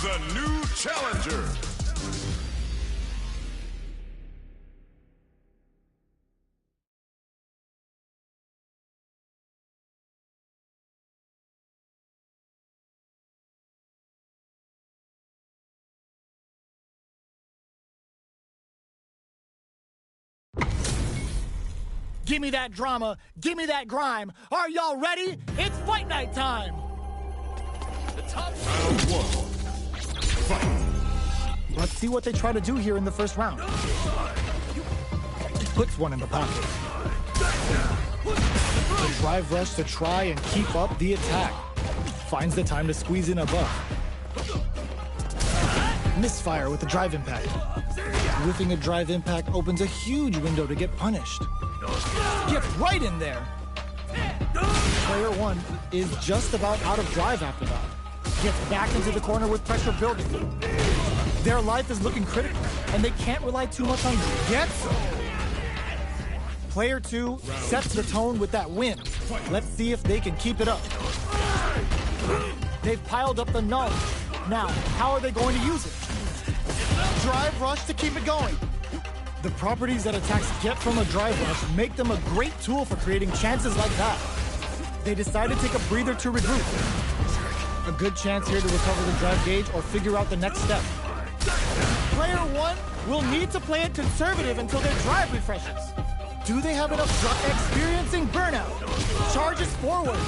Choose a new challenger. Give me that drama, give me that grime. Are y'all ready? It's fight night time! The top round one. Fight. Let's see what they try to do here in the first round. He puts one in the pocket. The drive rush to try and keep up the attack. Finds the time to squeeze in a buff. Misfire with the drive impact. Whiffing a drive impact opens a huge window to get punished. Gets right in there. Player one is just about out of drive after that. Gets back into the corner with pressure building. Their life is looking critical, and they can't rely too much on gets. Player two sets the tone with that win. Let's see if they can keep it up. They've piled up the knowledge. Now, how are they going to use it? Drive rush to keep it going. The properties that attacks get from a drive rush make them a great tool for creating chances like that. They decide to take a breather to regroup. A good chance here to recover the drive gauge or figure out the next step. Player one will need to play it conservative until their drive refreshes. Do they have enough experiencing burnout? Charges forward.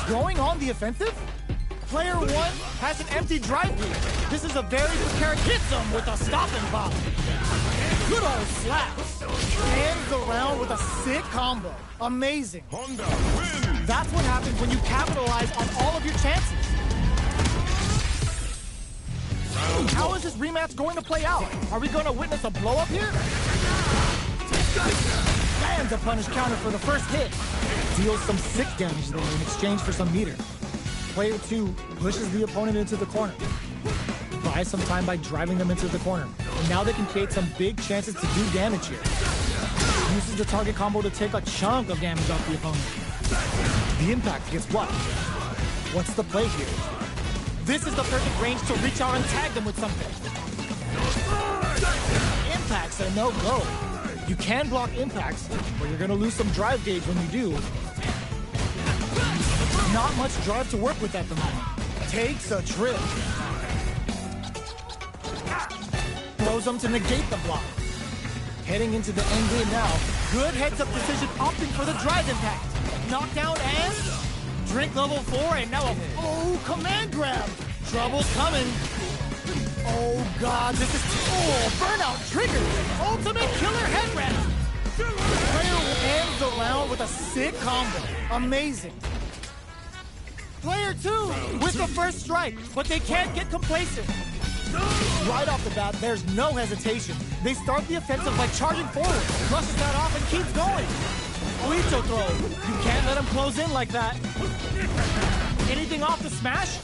Going on the offensive? Player one has an empty drive gear. This is a very prepared hits him with a stop and pop. Good old slaps. Ends around with a sick combo. Amazing. Honda wins. That's what happens when you capitalize on all of your chances. How is this rematch going to play out? Are we going to witness a blow-up here? Lands a punish counter for the first hit. Deals some sick damage there in exchange for some meter. Player two pushes the opponent into the corner. Buys some time by driving them into the corner. And now they can create some big chances to do damage here. Uses the target combo to take a chunk of damage off the opponent. The impact gets what? What's the play here? This is the perfect range to reach out and tag them with something. Impacts are no-go. You can block impacts, but you're gonna lose some drive gauge when you do. Not much drive to work with at the moment. Takes a trip. Throws them to negate the block. Heading into the end game now. Good heads-up decision, opting for the drive impact. Knockdown and drink level 4, and now a command grab. Trouble's coming. Oh God, this is burnout triggered. Ultimate killer head wrap. Player ends the round with a sick combo. Amazing. Player two with the first strike, but they can't get complacent. Right off the bat, there's no hesitation. They start the offensive by charging forward, brushes that off and keeps going. Lito throw. You can't let him close in like that. Anything off the smash?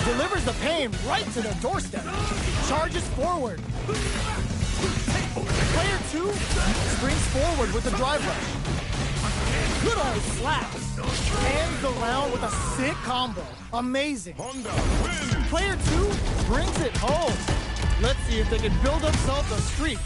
Delivers the pain right to their doorstep. Charges forward. Player two springs forward with the drive rush. Good old slaps. Ends the round with a sick combo. Amazing. Honda wins. Player two brings it home. Let's see if they can build themselves a streak.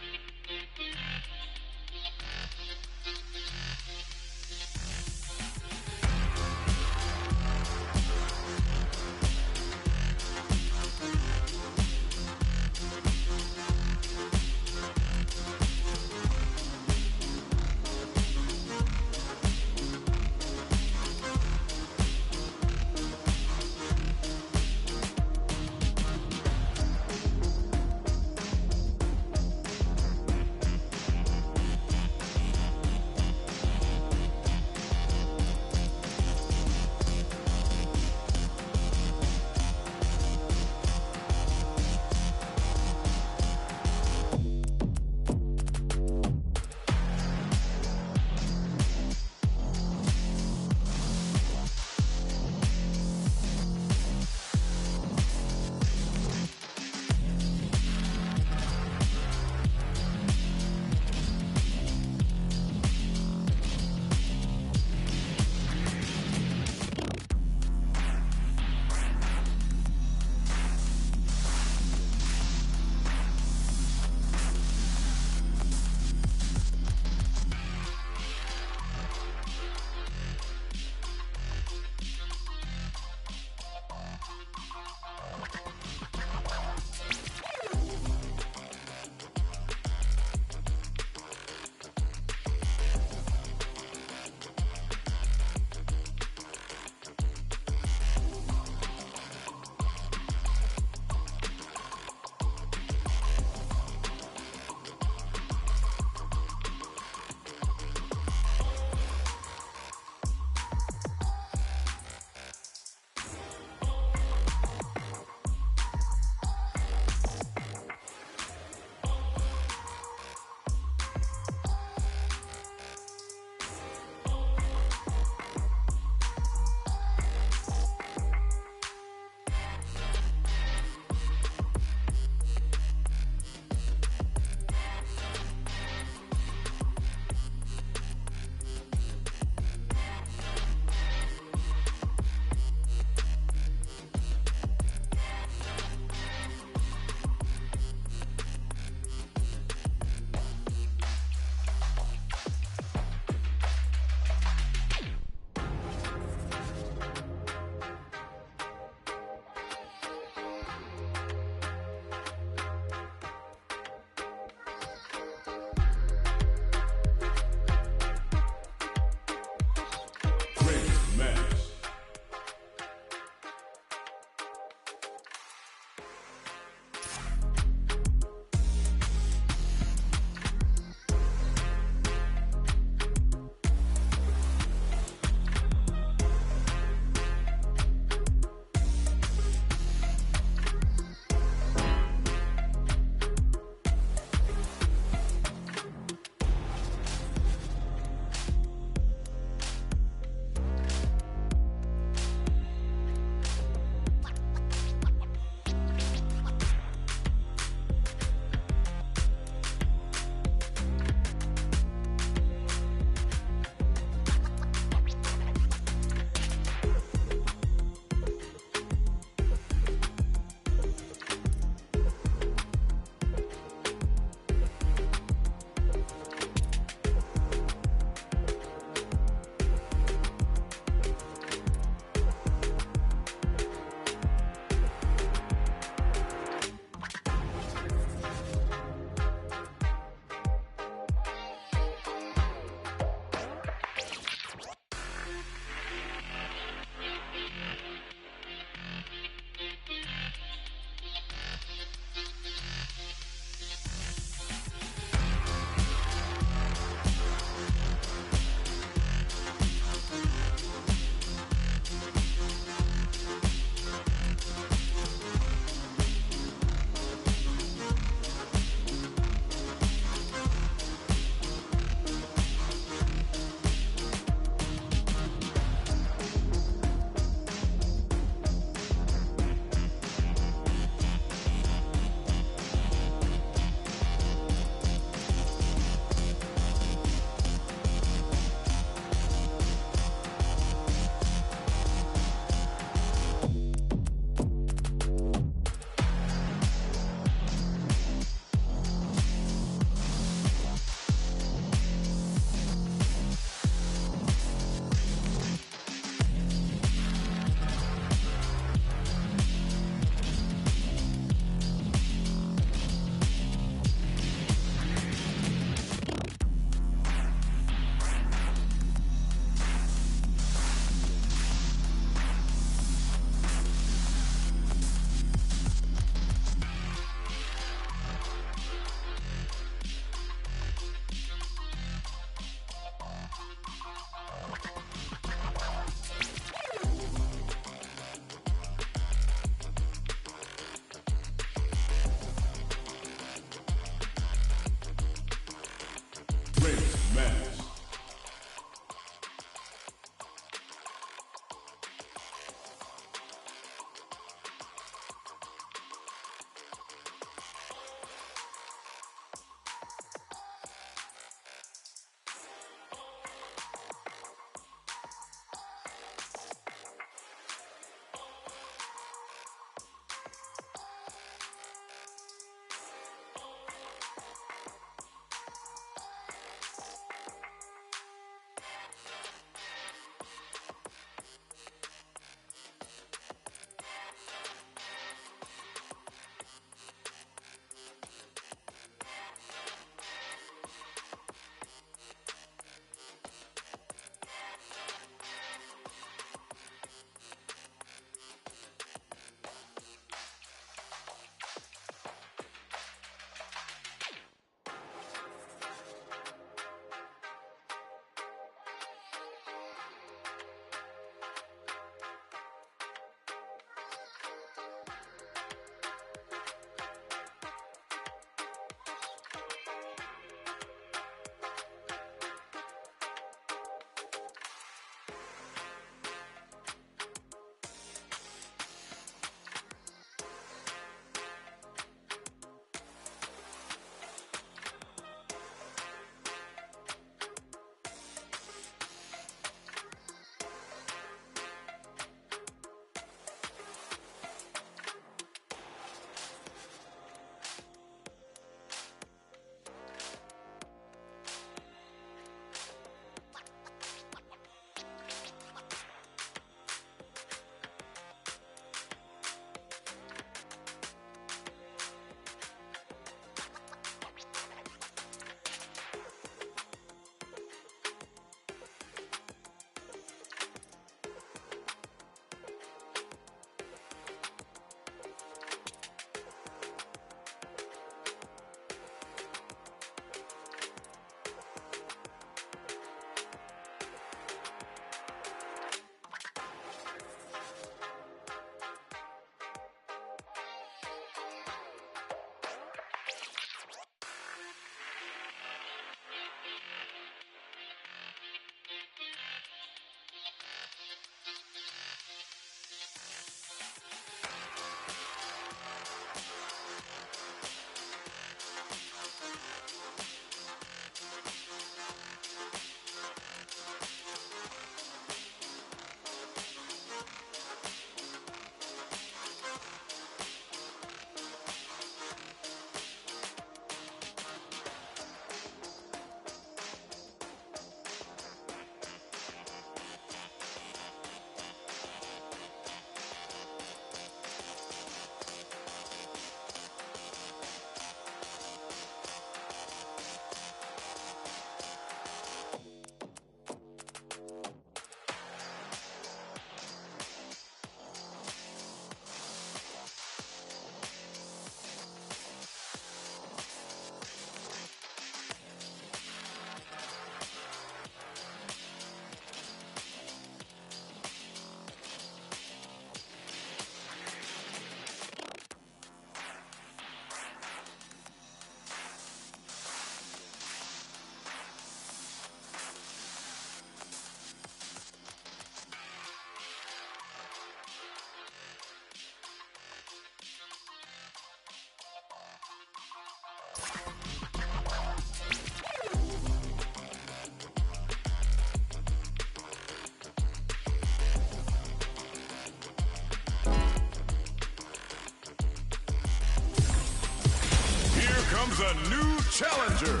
is a new challenger.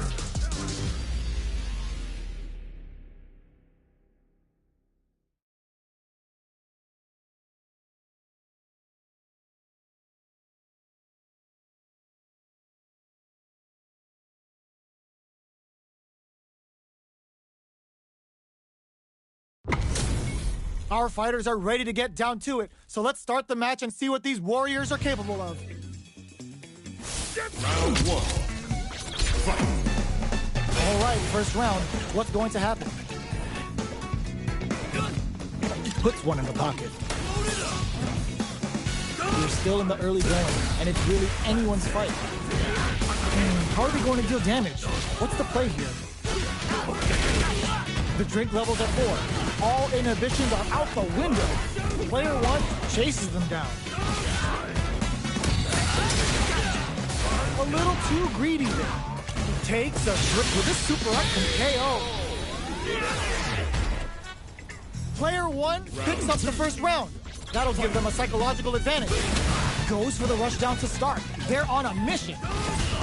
Our fighters are ready to get down to it, so let's start the match and see what these warriors are capable of. Round one. Fight. All right, first round. What's going to happen? He puts one in the pocket. We're still in the early going, and it's really anyone's fight. How are we going to deal damage? What's the play here? The drink level's at 4. All inhibitions are out the window. Player 1 chases them down. A little too greedy there. Takes a trip with a super up from KO. Player 1 picks up the first round. That'll give them a psychological advantage. Goes for the rush down to start. They're on a mission.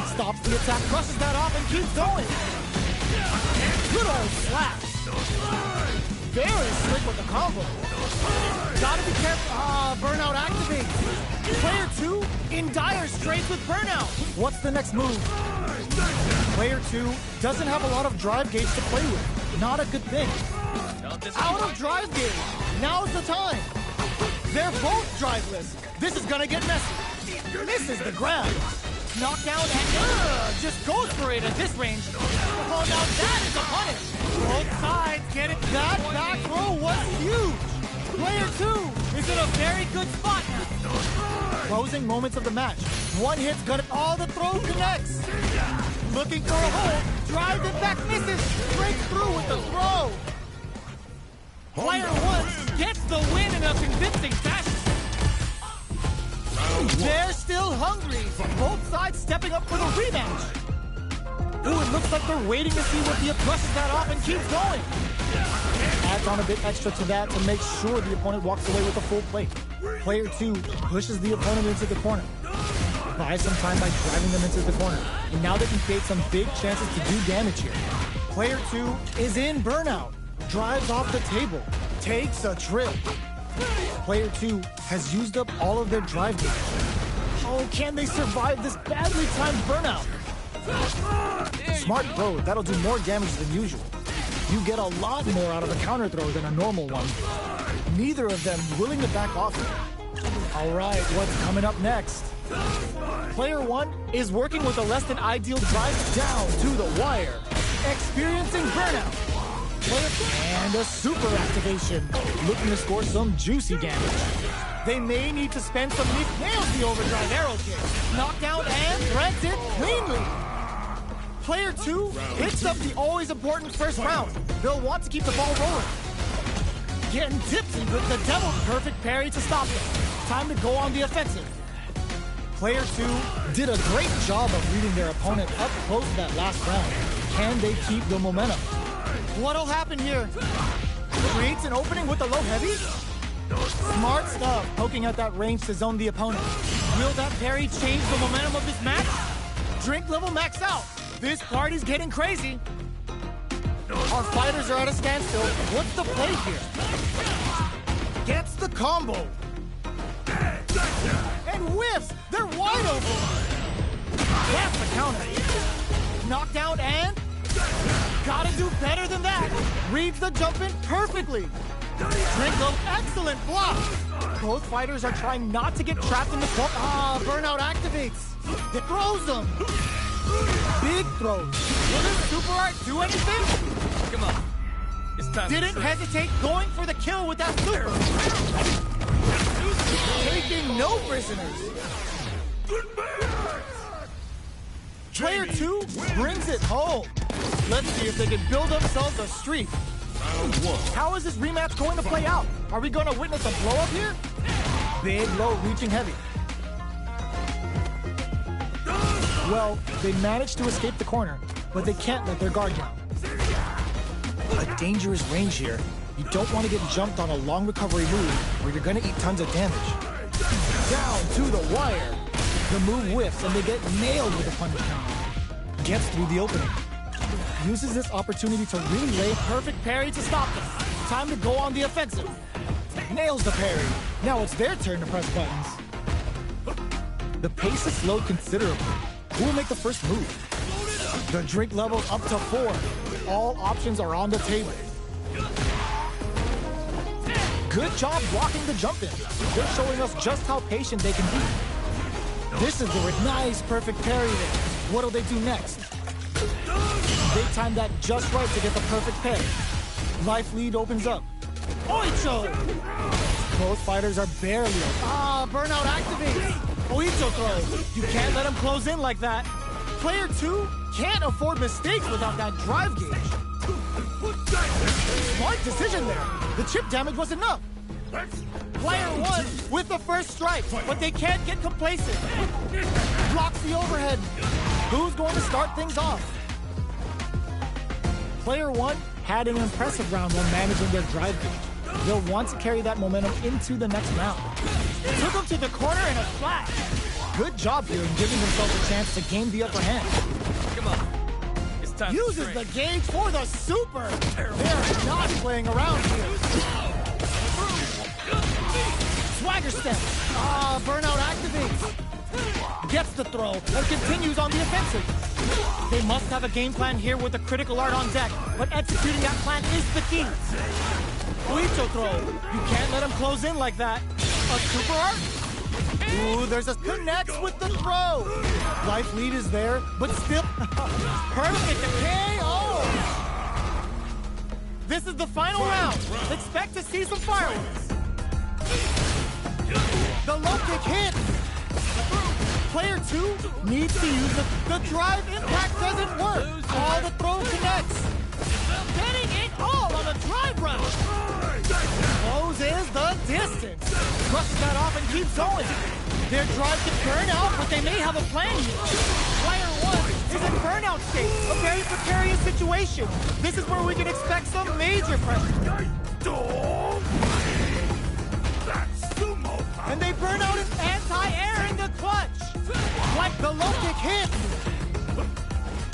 Stops the attack, crushes that off, and keeps going. Good old slash. Very slick with the combo. Gotta be careful. Burnout activates. Player 2 in dire straits with burnout. What's the next move? Player 2 doesn't have a lot of drive gauge to play with. Not a good thing. Out of drive gauge. Now's the time. They're both driveless. This is gonna get messy. Misses the grab. Knockdown and just goes for it at this range. Oh, now that is a punish. Both sides get it. That back throw was huge. Player 2 is in a very good spot now. Closing moments of the match. One hit's got it. All the throw connects. Looking for a hole. Drives it back, misses. Breaks through with the throw. Player 1 gets the win in a convincing fashion. They're still hungry. Both sides stepping up for the rematch. Ooh, it looks like they're waiting to see what the brushes that off and keeps going. Adds on a bit extra to that to make sure the opponent walks away with a full plate. Player 2 pushes the opponent into the corner. Buys some time by driving them into the corner. And now they can create some big chances to do damage here. Player 2 is in burnout. Drives off the table. Takes a trip. Player 2 has used up all of their drive gauge. Oh, can they survive this badly timed burnout? Smart throw, that'll do more damage than usual. You get a lot more out of a counter throw than a normal one. Neither of them willing to back off. All right, what's coming up next? Player 1 is working with a less than ideal drive down to the wire. Experiencing burnout. And a super activation, looking to score some juicy damage. They may need to spend some meat. Nails the overdrive arrow kick. Knockdown and threads it cleanly. Player 2 picks up the always important first round. They'll want to keep the ball rolling. Getting tipsy with the devil's perfect parry to stop them. Time to go on the offensive. Player 2 did a great job of reading their opponent up close that last round. Can they keep the momentum? What'll happen here? Creates an opening with the low heavy? Smart stuff, poking at that range to zone the opponent. Will that parry change the momentum of this match? Drink level max out. This party's getting crazy. Our fighters are at a standstill. What's the play here? Gets the combo. And whiffs. They're wide open. That's the counter. Knockdown and... Gotta do better than that. Reads the jump in perfectly. Drinkle, excellent block. Both fighters are trying not to get trapped in the club. Burnout activates. It throws them. Big throws. Will this super art do anything? Come on. It's time. Didn't hesitate going for the kill with that super. Taking no prisoners. Player 2 brings it home. Let's see if they can build themselves a streak. How is this rematch going to play out? Are we going to witness a blow-up here? Big low reaching heavy. Well, they managed to escape the corner, but they can't let their guard down. A dangerous range here. You don't want to get jumped on a long recovery move, or you're going to eat tons of damage. Down to the wire. The move whiffs, and they get nailed with a punish counter. gets through the opening. Uses this opportunity to relay perfect parry to stop them. Time to go on the offensive. Nails the parry. Now it's their turn to press buttons. The pace is slowed considerably. Who will make the first move? The drink level's up to 4. All options are on the table. Good job blocking the jump in. They're showing us just how patient they can be. This is the nice perfect parry there. What'll they do next? They timed that just right to get the perfect parry. Life lead opens up. Oicho! Both fighters are barely. Burnout activates. Oicho throw. You can't let him close in like that. Player 2 can't afford mistakes without that drive gauge. Smart decision there. The chip damage was enough. Player 1 with the first strike, but they can't get complacent. Blocks the overhead. Who's going to start things off? Player 1 had an impressive round when managing their drive gauge. They'll want to carry that momentum into the next round. Took him to the corner in a flash. Good job here in giving themselves a chance to gain the upper hand. Come on. It's time. Uses the gauge for the super. They're not playing around here. Swagger step. Burnout activates. Gets the throw and continues on the offensive. They must have a game plan here with the critical art on deck, but executing that plan is the key. Oicho throw. You can't let him close in like that. A super art? Ooh, there's a connects with the throw. Life lead is there, but still perfect to KO. This is the final round. Expect to see some fireworks. The low kick hits. Player 2 needs to use the drive impact doesn't work. All the throw connects. Getting it all on the drive round. Closes the distance. Crushes that off and keeps going. Their drive can burn out, but they may have a plan here. Player 1 is in burnout state, a very precarious situation. This is where we can expect some major pressure. And they burn out his anti-air in the clutch. Like the low kick hit.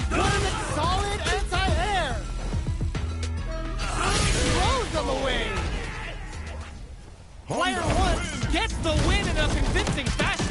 Putting it solid anti-air. Throws them away. Player 1 gets the win in a convincing fashion.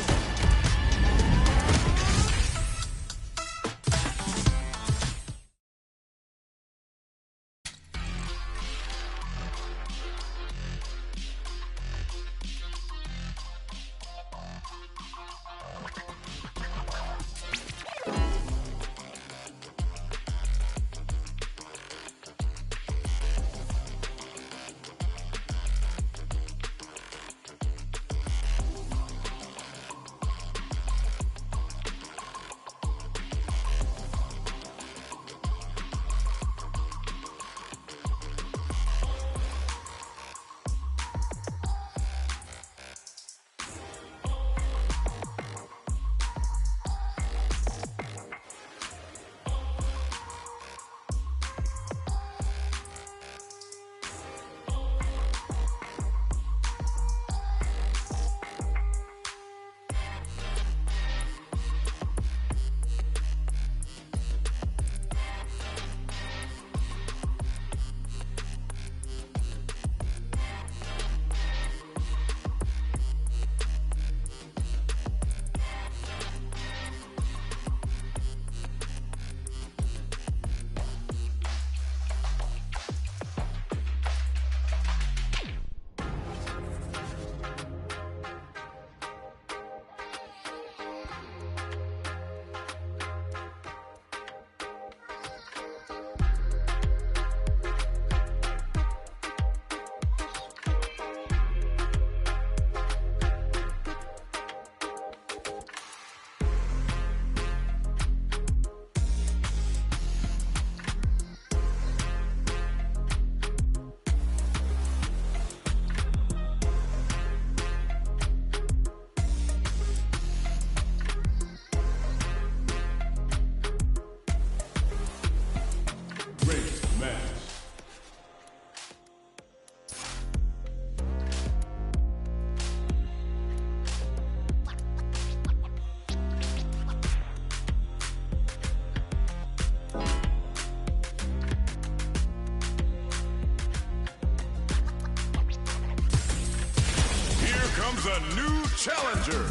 comes a new challenger.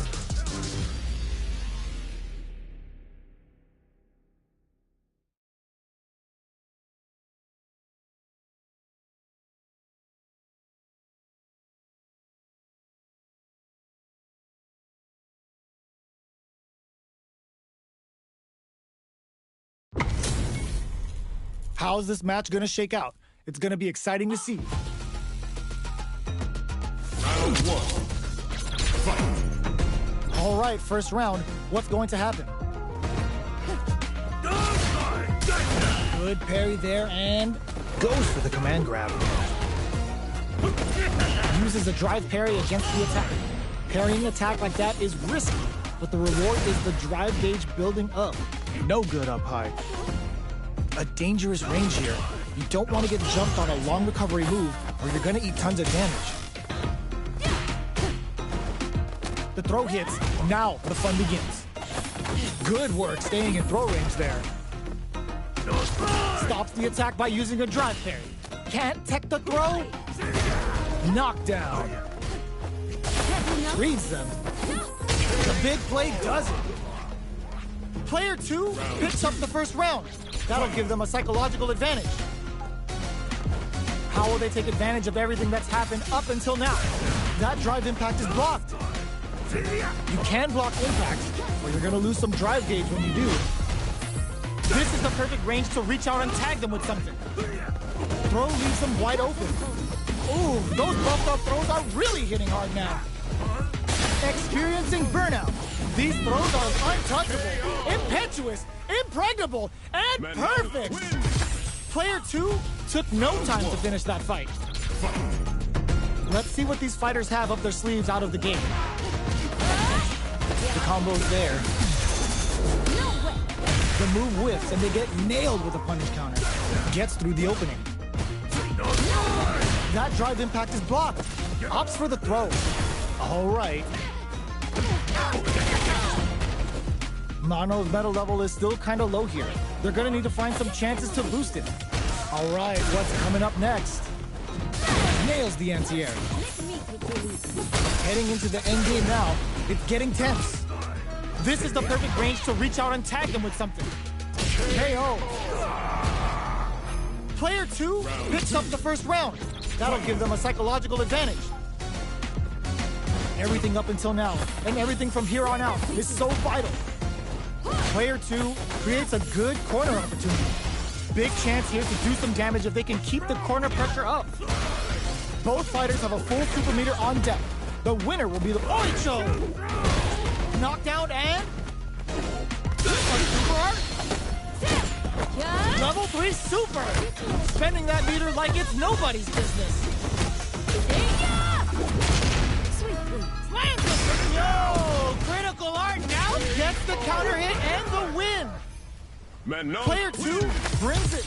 How's this match gonna shake out? It's gonna be exciting to see. Round one. Fight. All right, first round. What's going to happen? Good parry there and goes for the command grab. Uses a drive parry against the attack. Parrying attack like that is risky, but the reward is the drive gauge building up. No good up high. A dangerous range here. You don't want to get jumped on a long recovery move or you're gonna eat tons of damage. The throw hits. Now the fun begins. Good work staying in throw range there. Stops the attack by using a drive parry. Can't tech the throw. Knockdown. Reads them. The big play does it. Player 2 picks up the first round. That'll give them a psychological advantage. How will they take advantage of everything that's happened up until now? That drive impact is blocked. You can block impact, or you're gonna lose some drive gauge when you do. This is the perfect range to reach out and tag them with something. Throw leaves them wide open. Ooh, those buffed up throws are really hitting hard now. Experiencing burnout. These throws are untouchable, impetuous, impregnable, and perfect. Player 2 took no time to finish that fight. Let's see what these fighters have up their sleeves out of the gate. The combo's there. The move whiffs and they get nailed with a punish counter. Gets through the opening. That drive impact is blocked. Opts for the throw. All right. Mano's metal level is still kind of low here. They're gonna need to find some chances to boost it. All right, what's coming up next? Nails the anti-air. Heading into the end game now, it's getting tense. This is the perfect range to reach out and tag them with something. KO. Player 2 picks up the first round. That'll give them a psychological advantage. Everything up until now, and everything from here on out is so vital. Player 2 creates a good corner opportunity. Big chance here to do some damage if they can keep the corner pressure up. Both fighters have a full super meter on deck. The winner will be the Oicho! Knockdown and... Level 3 super! Spending that meter like it's nobody's business. Yo! Critical art now gets the counter hit and the win! Player 2 brings it.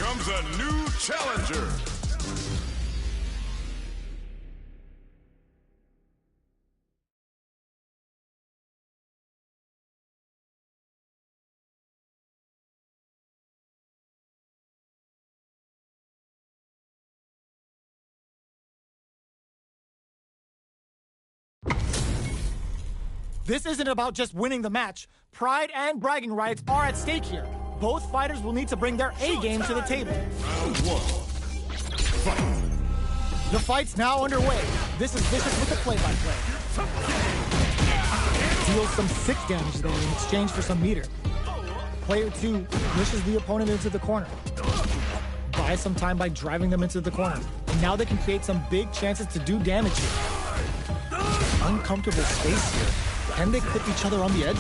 comes a new challenger. This isn't about just winning the match. Pride and bragging rights are at stake here. Both fighters will need to bring their A game to the table. Round one. Fight. The fight's now underway. This is Vicious with the play-by-play. Deals some sick damage there in exchange for some meter. Player 2 pushes the opponent into the corner. Buys some time by driving them into the corner. And now they can create some big chances to do damage here. Uncomfortable space here. Can they clip each other on the edge?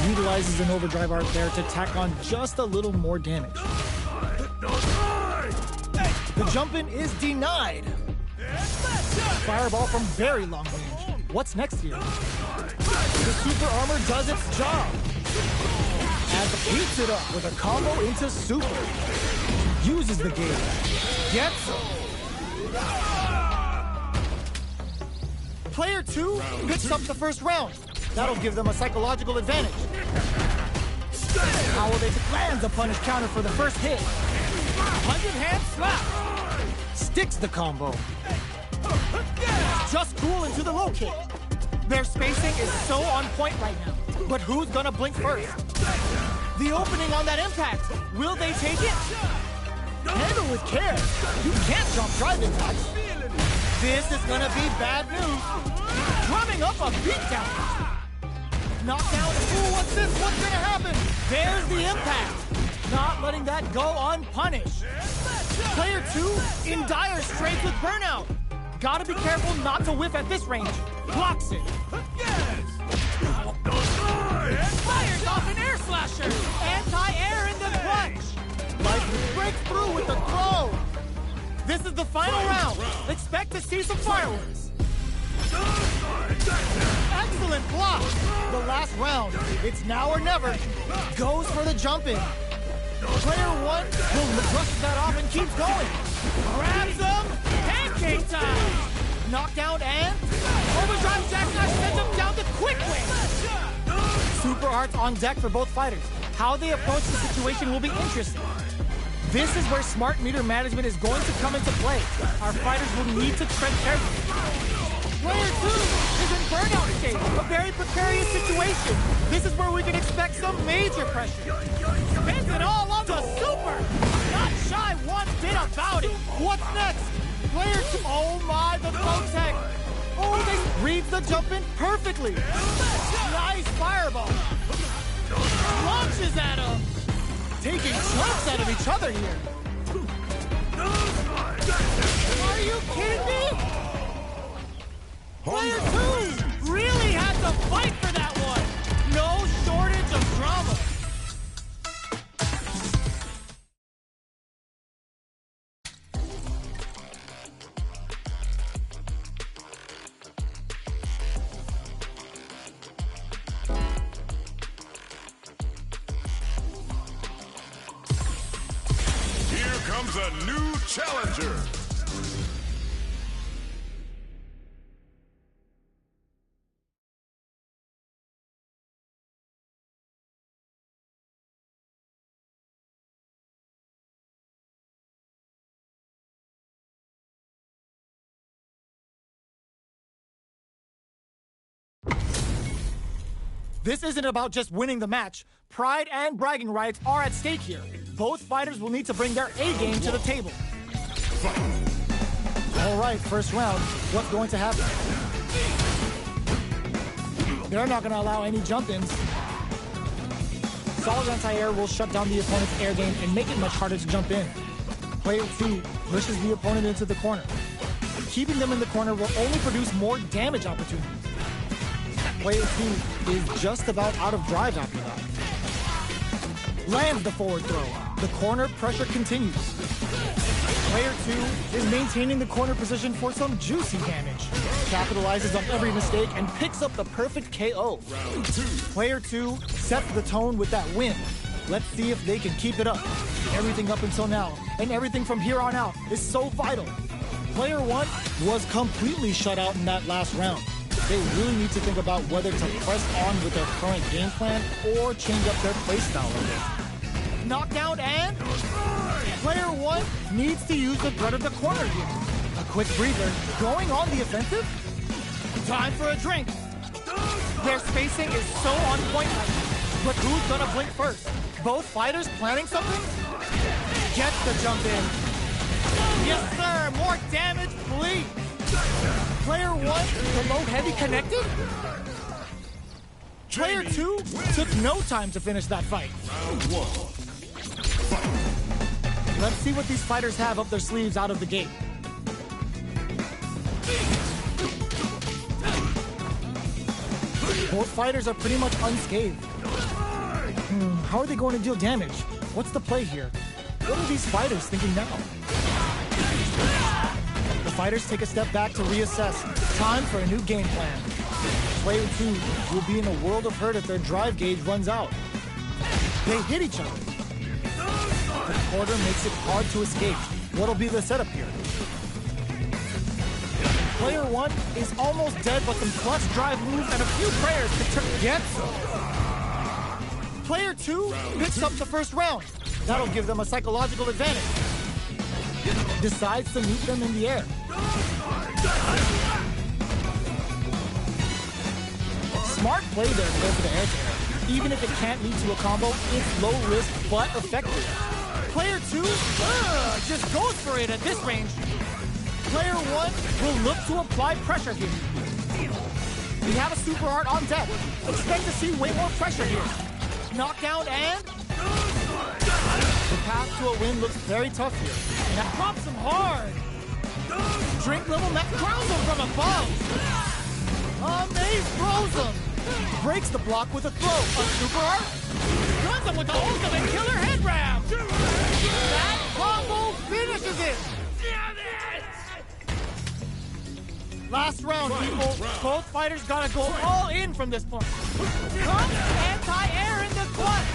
Utilizes an overdrive art there to tack on just a little more damage. The jump-in is denied. Fireball from very long range. What's next here? The super armor does its job. And heats it up with a combo into super. Uses the gauge. Gets him. Player 2 picks up the first round. That'll give them a psychological advantage. How will they land the punish counter for the first hit? 100-hand slap. Sticks the combo. Just cool into the low kick. Their spacing is so on point right now. But who's gonna blink first? The opening on that impact. Will they take it? Handle with care. You can't drop drive impacts. This is gonna be bad news. Drumming up a beatdown. Knockdown. Ooh, what's this? What's gonna happen? There's the impact. Not letting that go unpunished. Player 2 in dire straits with burnout. Gotta be careful not to whiff at this range. Blocks it. Fires off an air slasher. Anti-air in the clutch. Life breaks through with the throw. This is the final round. Expect to see some fireworks. Excellent block. The last round. It's now or never. Goes for the jump-in. Player 1 brushes that off and keeps going. Grabs him. Pancake time. Knockdown and overdrive jackknife sends him down the quick win. Super arts on deck for both fighters. How they approach the situation will be interesting. This is where smart meter management is going to come into play. Our fighters will need to tread carefully. Player 2 is in burnout state, a very precarious situation. This is where we can expect some major pressure. Spins it all on the super. Not shy one bit about it. What's next? Player 2, oh my, the throw tech. Oh, they reads the jump in perfectly. Nice fireball. Launches at him. Taking chunks out of each other here. Are you kidding me? Player 2 really had to fight for that one. No shortage of drama. Here comes a new challenger. This isn't about just winning the match. Pride and bragging rights are at stake here. Both fighters will need to bring their A game to the table. All right, first round. What's going to happen? They're not going to allow any jump-ins. Solid anti-air will shut down the opponent's air game and make it much harder to jump in. Player 2 pushes the opponent into the corner. Keeping them in the corner will only produce more damage opportunities. Player 2 is just about out of drive after that. Lands the forward throw. The corner pressure continues. Player 2 is maintaining the corner position for some juicy damage. Capitalizes on every mistake and picks up the perfect KO. Player 2 sets the tone with that win. Let's see if they can keep it up. Everything up until now, and everything from here on out, is so vital. Player 1 was completely shut out in that last round. They really need to think about whether to press on with their current game plan or change up their playstyle a bit. Knockdown and player 1 needs to use the bread of the corner here. A quick breather, going on the offensive. Time for a drink. Their spacing is so on point right now. But who's gonna blink first? Both fighters planning something? Gets the jump in. Yes, sir. More damage, please. Player 1, the low heavy connected? Player 2 took no time to finish that fight. Round 1. Fight. Let's see what these fighters have up their sleeves out of the gate. Both fighters are pretty much unscathed. How are they going to deal damage? What's the play here? What are these fighters thinking now? The fighters take a step back to reassess. Time for a new game plan. Player 2 will be in a world of hurt if their drive gauge runs out. They hit each other. The quarter makes it hard to escape. What'll be the setup here? Player 1 is almost dead, but some clutch drive moves and a few prayers to get some. Player 2 picks up the first round. That'll give them a psychological advantage. Decides to meet them in the air. Smart play there to go for the air-to-air. Even if it can't lead to a combo, it's low risk but effective. Player 2 just goes for it at this range. Player 1 will look to apply pressure here. We have a super art on deck. Expect to see way more pressure here. Knockdown and the path to a win looks very tough here. That drops him hard. Drink level mech grounds him from above. Amaze throws him. Breaks the block with a throw. A super art. Runs him with the ultimate killer head wrap. That combo finishes it. Last round, people. Both fighters gotta go all in from this point. Comes anti-air in the clutch.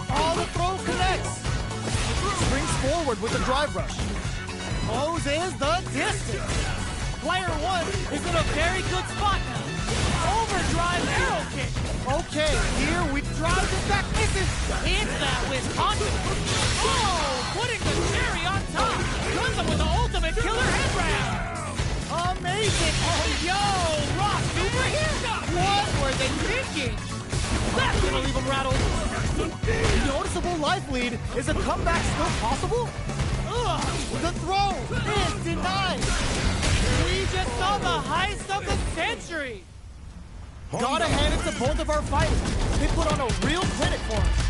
All the throw connects. Springs forward with a drive rush. Closes the distance. Player 1 is in a very good spot now. Overdrive arrow kick. Okay, here we drive this back. Misses. Hits that with confidence. Oh, putting the cherry on top. Runs him with the ultimate killer head wrap. Amazing! Oh, yo! Rock super here! What were they thinking? That's gonna leave them rattled. Noticeable life lead. Is a comeback still possible? Ugh! The throw is denied. We just saw the heist of the century. Gotta hand it to both of our fighters. They put on a real clinic for us.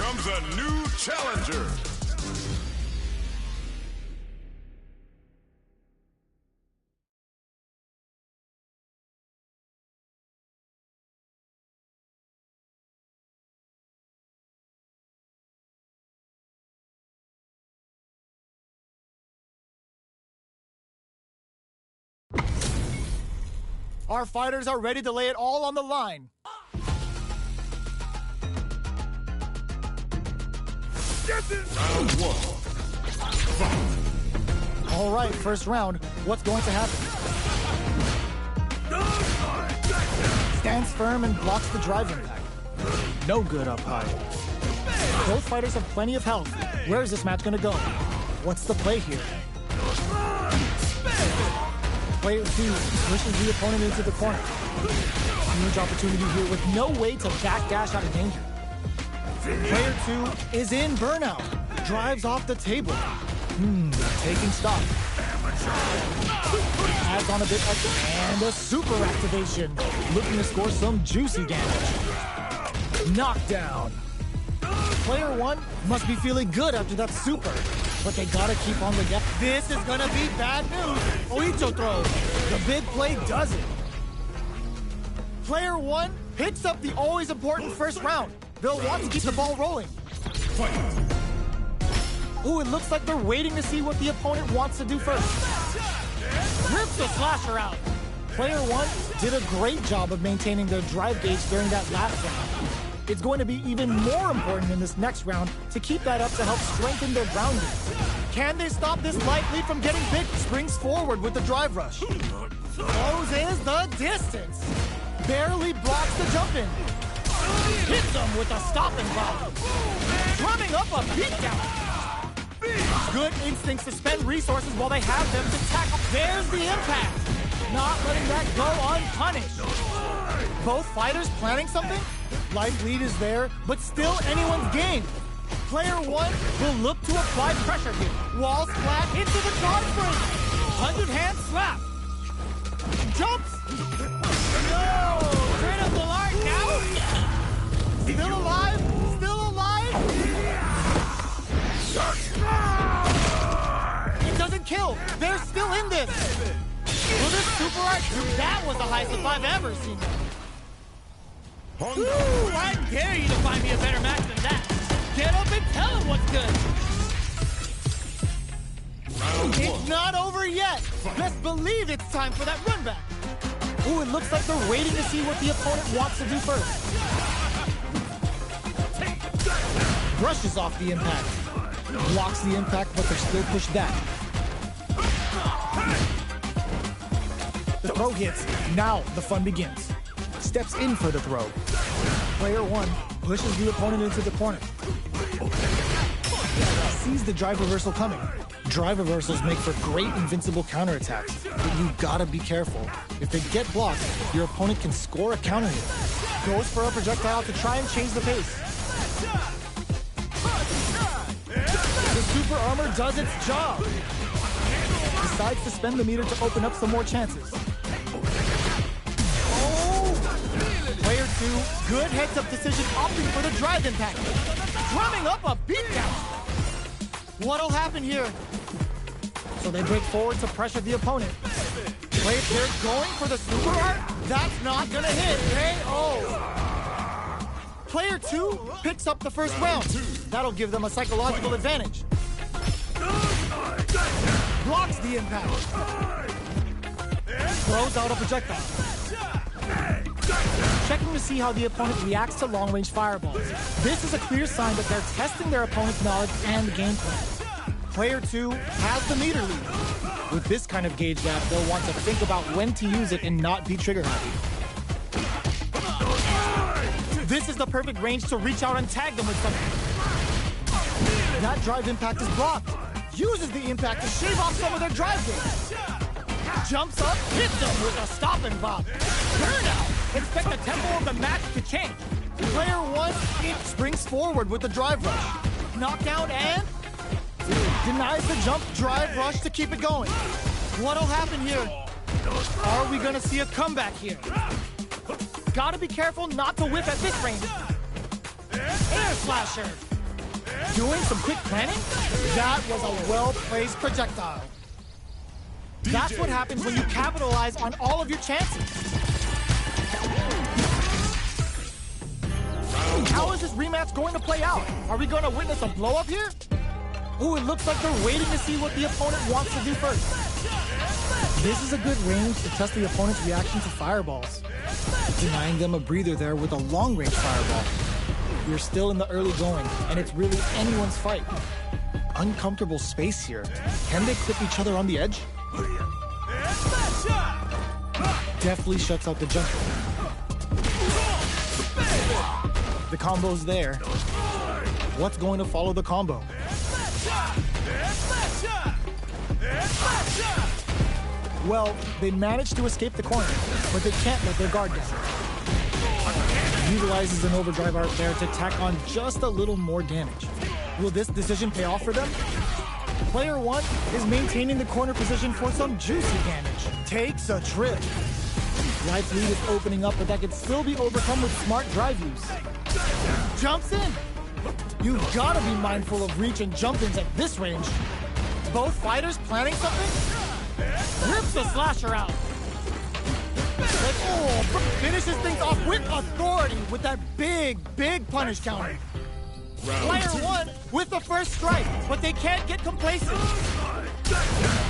comes a new challenger. Our fighters are ready to lay it all on the line. Round one. Fight. All right, first round. What's going to happen? Stands firm and blocks the drive impact. No good up high. Both fighters have plenty of health. Where is this match going to go? What's the play here? Player 2 pushes the opponent into the corner. Huge opportunity here with no way to backdash out of danger. Player 2 is in burnout. Drives off the table. Taking stock. Adds on a bit extra and a super activation. Looking to score some juicy damage. Knockdown. Player 1 must be feeling good after that super. But they gotta keep on the gas. This is gonna be bad news. Oicho throw. The big play does it. Player 1 picks up the always important first round. They'll want to keep the ball rolling. Fight. Ooh, it looks like they're waiting to see what the opponent wants to do first. Rips the slasher out. Player 1 did a great job of maintaining their drive gauge during that last round. It's going to be even more important in this next round to keep that up to help strengthen their ground game. Can they stop this light lead from getting big? Springs forward with the drive rush. Closes the distance. Barely blocks the jump in. Hits them with a stop and block. Drumming up a beatdown. Good instincts to spend resources while they have them to tackle. There's the impact. Not letting that go unpunished. Both fighters planning something? Life lead is there, but still anyone's game. Player 1 will look to apply pressure here. Wall splat into the guard break. 100-hand slap. Jumps. No! Straight up the line now. Still alive? Still alive? It doesn't kill. They're still in this. Will this super art? That was the highest if I've ever seen it. Ooh, I dare you to find me a better match than that. Get up and tell him what's good. It's not over yet. Best believe it's time for that run back. Ooh, it looks like they're waiting to see what the opponent wants to do first. Brushes off the impact. Blocks the impact, but they're still pushed back. The throw hits. Now the fun begins. Steps in for the throw. Player 1 pushes the opponent into the corner. Sees the drive reversal coming. Drive reversals make for great invincible counterattacks, but you gotta be careful. If they get blocked, your opponent can score a counter hit. Goes for a projectile to try and change the pace. The super armor does its job. Decides to spend the meter to open up some more chances. Player 2, good heads-up decision, opting for the drive impact. Drumming up a beatdown. What'll happen here? So they break forward to pressure the opponent. Wait, they're going for the super art? That's not gonna hit. KO. Player 2 picks up the first round. That'll give them a psychological advantage. Blocks the impact. Throws out a projectile. Checking to see how the opponent reacts to long-range fireballs. This is a clear sign that they're testing their opponent's knowledge and game plan. Player 2 has the meter lead. With this kind of gauge gap, they'll want to think about when to use it and not be trigger happy. This is the perfect range to reach out and tag them with something. That drive impact is blocked. Uses the impact to shave off some of their drive gauge. Jumps up, hits them with a stop and bop. Burnout! Expect the tempo of the match to change. Player 1 springs forward with the drive rush. Knockdown and denies the jump drive rush to keep it going. What'll happen here? Are we gonna see a comeback here? Gotta be careful not to whip at this range. Air slasher. Doing some quick planning? That was a well-placed projectile. That's what happens when you capitalize on all of your chances. How is this rematch going to play out? Are we going to witness a blow-up here? Ooh, it looks like they're waiting to see what the opponent wants to do first. This is a good range to test the opponent's reaction to fireballs. Denying them a breather there with a long-range fireball. We're still in the early going, and it's really anyone's fight. Uncomfortable space here. Can they clip each other on the edge? Deftly shuts out the jumper. The combo's there. What's going to follow the combo? Well, they managed to escape the corner, but they can't let their guard down. Utilizes an overdrive art there to tack on just a little more damage. Will this decision pay off for them? Player 1 is maintaining the corner position for some juicy damage. Takes a trip. Life lead is opening up, but that can still be overcome with smart drive use. Jumps in. You've got to be mindful of reach and jump-ins at this range. Both fighters planning something? Rips the slasher out. Finishes things off with authority with that big punish counter. Player 1 with the first strike, but they can't get complacent.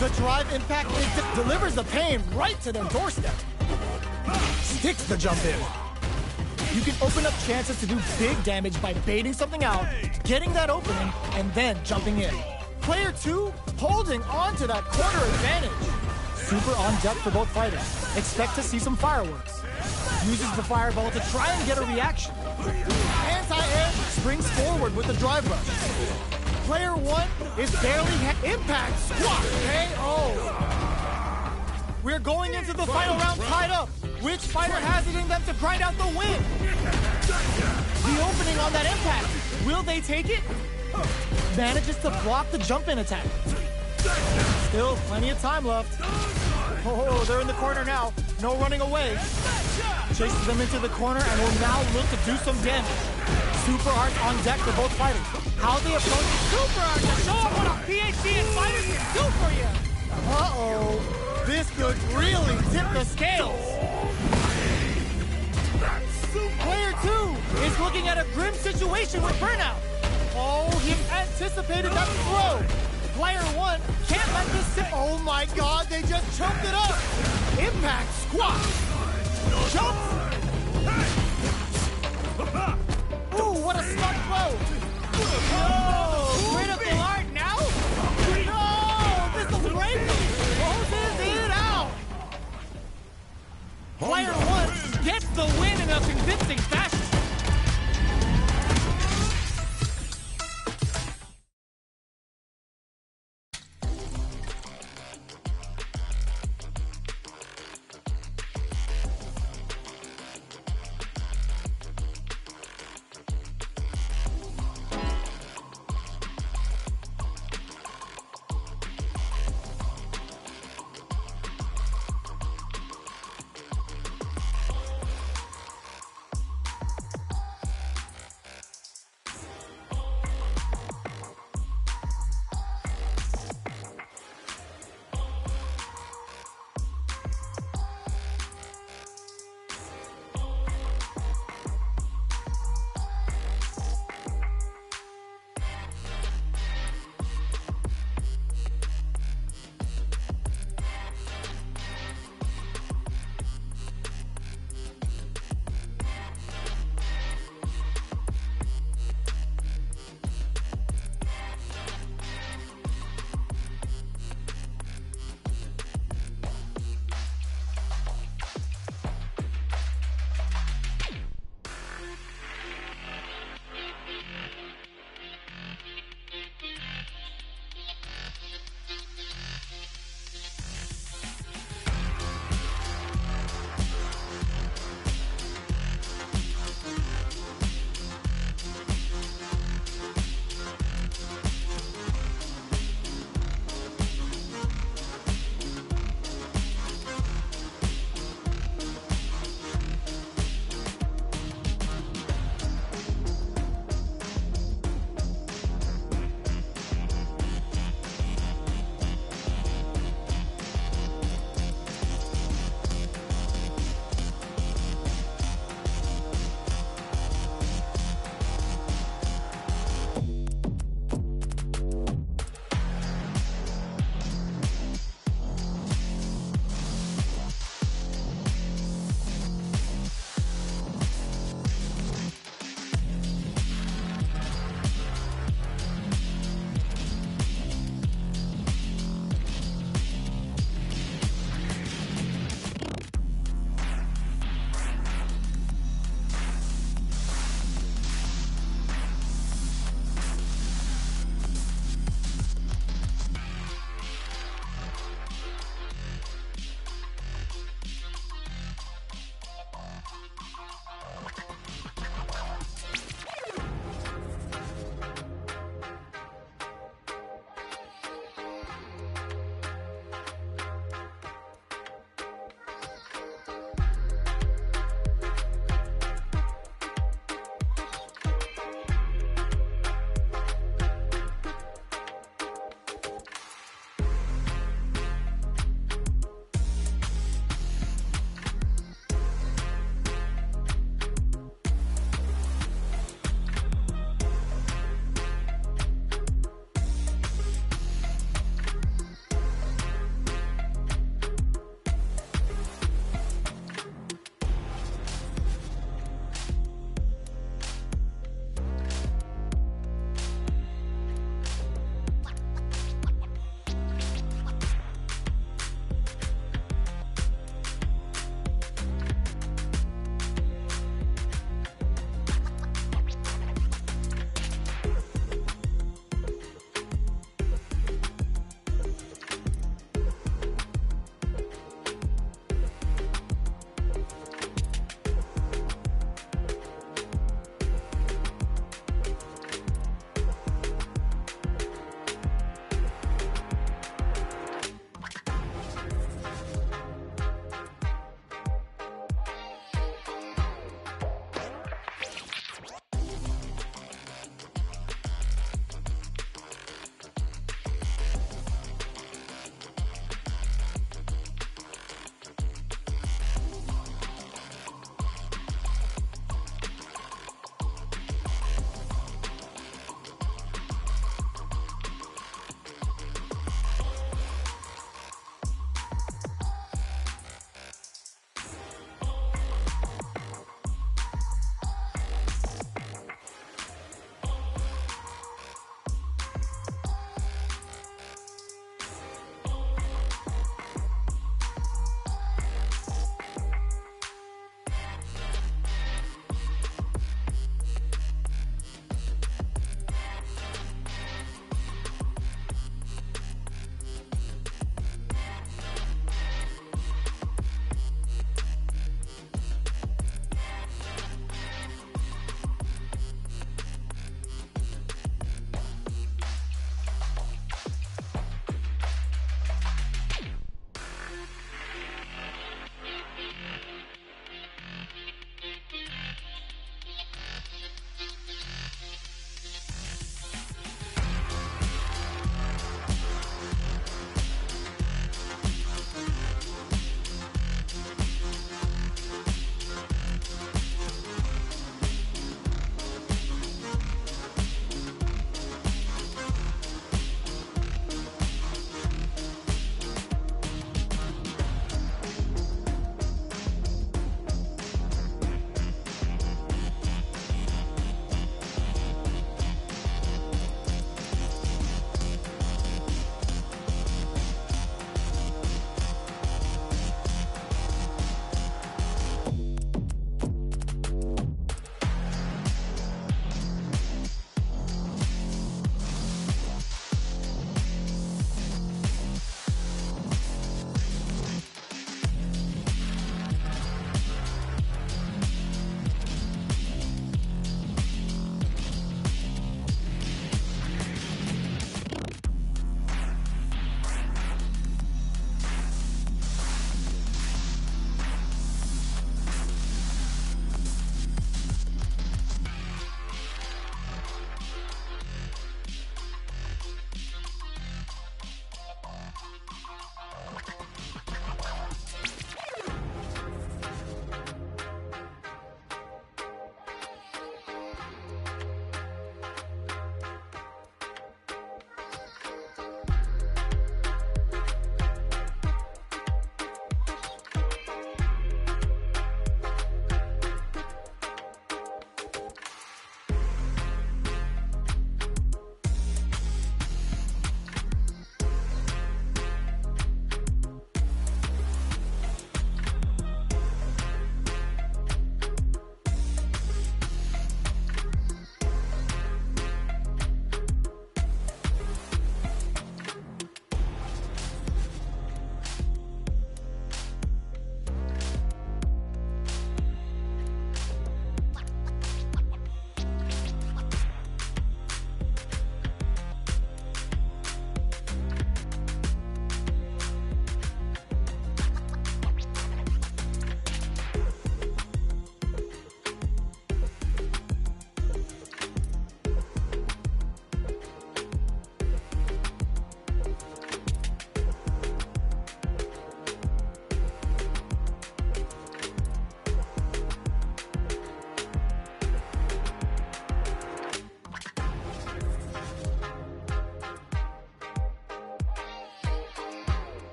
The drive impact delivers the pain right to their doorstep. Sticks the jump in. You can open up chances to do big damage by baiting something out, getting that opening, and then jumping in. Player 2 holding on to that corner advantage. Super on deck for both fighters. Expect to see some fireworks. Uses the fireball to try and get a reaction. Anti-air springs forward with the drive rush. Player 1 is barely impact squat KO. We're going into the final round tied up. Which fighter has it in them to grind out the win? The opening on that impact. Will they take it? Manages to block the jump-in attack. Still plenty of time left. Oh, they're in the corner now. No running away. Chases them into the corner and will now look to do some damage. Super Art on deck for both fighters. How they approach Super Art to show off what a PhD in fighters can do for you. Uh-oh. This could really tip the scales. Player 2 is looking at a grim situation with Burnout. Oh, he anticipated that throw. Player 1 can't let this sit. Oh my God, they just choked it up. Impact squat. Jumps. Ooh, what a smart throw. No, critical art now? No, this will break him. Closes it out. Player 1 gets the win in a convincing fashion.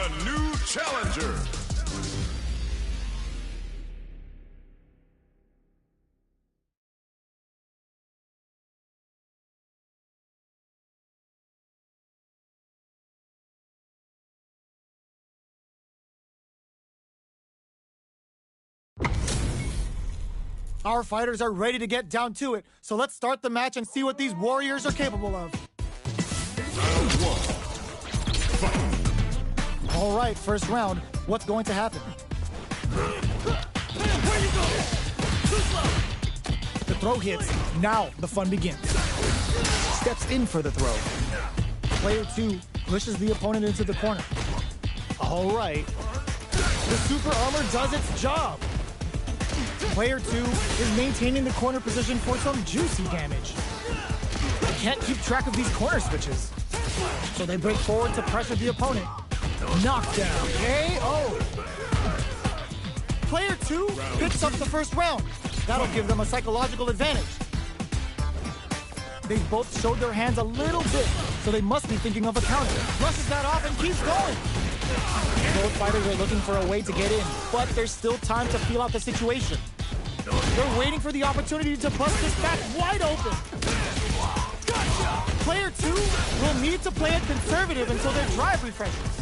the new challenger. Our fighters are ready to get down to it, so let's start the match and see what these warriors are capable of. Round one. Fight. All right, first round. What's going to happen? The throw hits. Now the fun begins. Steps in for the throw. Player 2 pushes the opponent into the corner. All right. The super armor does its job. Player 2 is maintaining the corner position for some juicy damage. They can't keep track of these corner switches, so they break forward to pressure the opponent. Knockdown, KO! Player 2 picks up the first round. That'll give them a psychological advantage. They both showed their hands a little bit, so they must be thinking of a counter. Brushes that off and keeps going. Both fighters are looking for a way to get in, but there's still time to feel out the situation. They're waiting for the opportunity to bust this back wide open. Player 2 will need to play it conservative until their drive refreshes.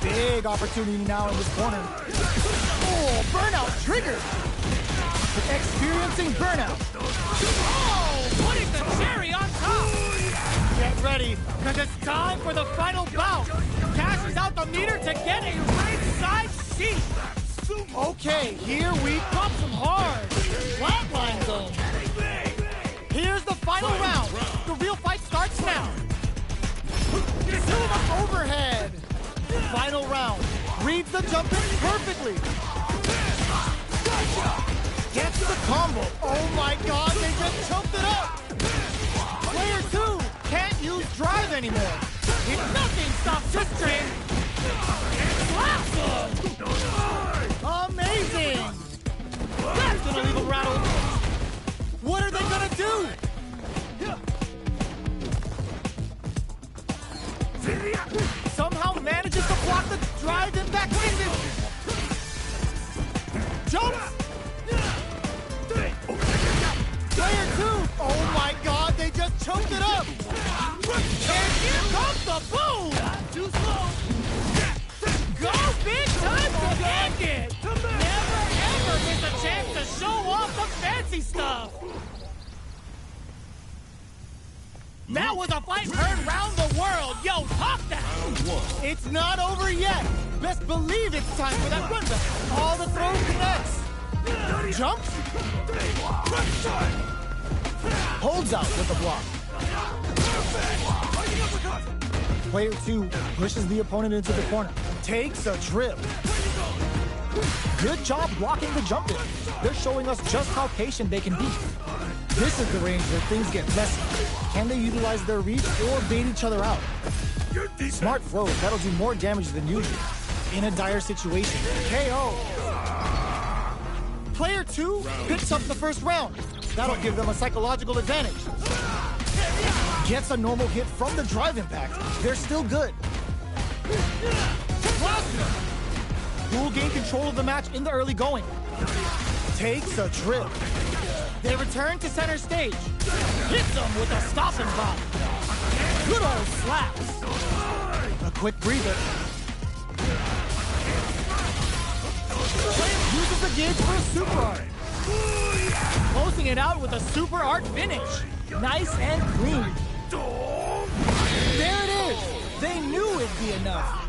Big opportunity now in this corner. Oh, burnout triggered. Experiencing burnout. Oh, putting the cherry on top. Get ready, because it's time for the final bout. Cashes out the meter to get a ringside seat. Okay, here we pump some hard. Flatline zone. Here's the final round. The real fight starts now. Silva overhead. Final round. Reads the jump in perfectly. Gets the combo. Oh my God, they just choked it up. Player 2 can't use drive anymore. If nothing stops this train, slaps him. Amazing. That's gonna leave a rattle. What are they gonna do? Somehow manages to block the drive impact finish. Jumps. Player 2. Oh my God, they just choked it up. And here comes the boom. Too slow. Go big time to end it. Never ever miss a chance to show off the fancy stuff. That was a fight heard round the world. Yo, talk that. It's not over yet. Best believe it's time for that run back. All the throws connects. Jumps. Holds out with the block. Player 2 pushes the opponent into the corner. Takes a trip. Good job blocking the jump in. They're showing us just how patient they can be. This is the range where things get messy. Can they utilize their reach or bait each other out? Smart throws, that'll do more damage than usual. In a dire situation, KO. Player 2 picks up the first round. That'll give them a psychological advantage. Gets a normal hit from the drive impact. They're still good. Who will gain control of the match in the early going? Takes a trip. They return to center stage. Hits them with a stopping bomb. Good old slaps. A quick breather. Uses the gauge for a super art. Closing it out with a super art finish. Nice and clean. There it is. They knew it'd be enough.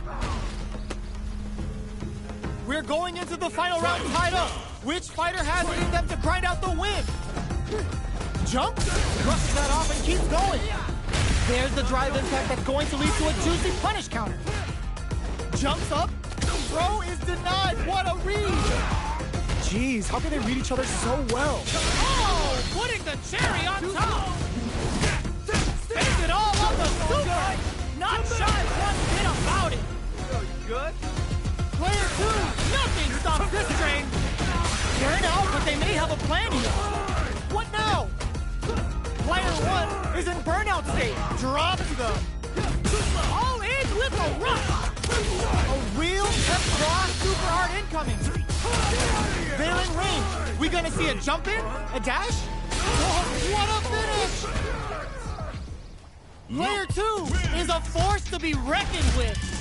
We're going into the final round tied up. Which fighter has it in them to grind out the win? Jumps, brushes that off and keeps going. There's the drive impact that's going to lead to a juicy punish counter. Jumps up, throw is denied. What a read! Jeez, how can they read each other so well? Oh, putting the cherry on top. Spends it all on the super. Not shy one bit about it. Good? Player 2, nothing stops this train. Burn out, but they may have a plan here. What now? Player 1 is in burnout state. Drops them. All in with a rush. A real pep super hard incoming. They're in range. We gonna see a jump in? A dash? Oh, what a finish! Player 2 is a force to be reckoned with.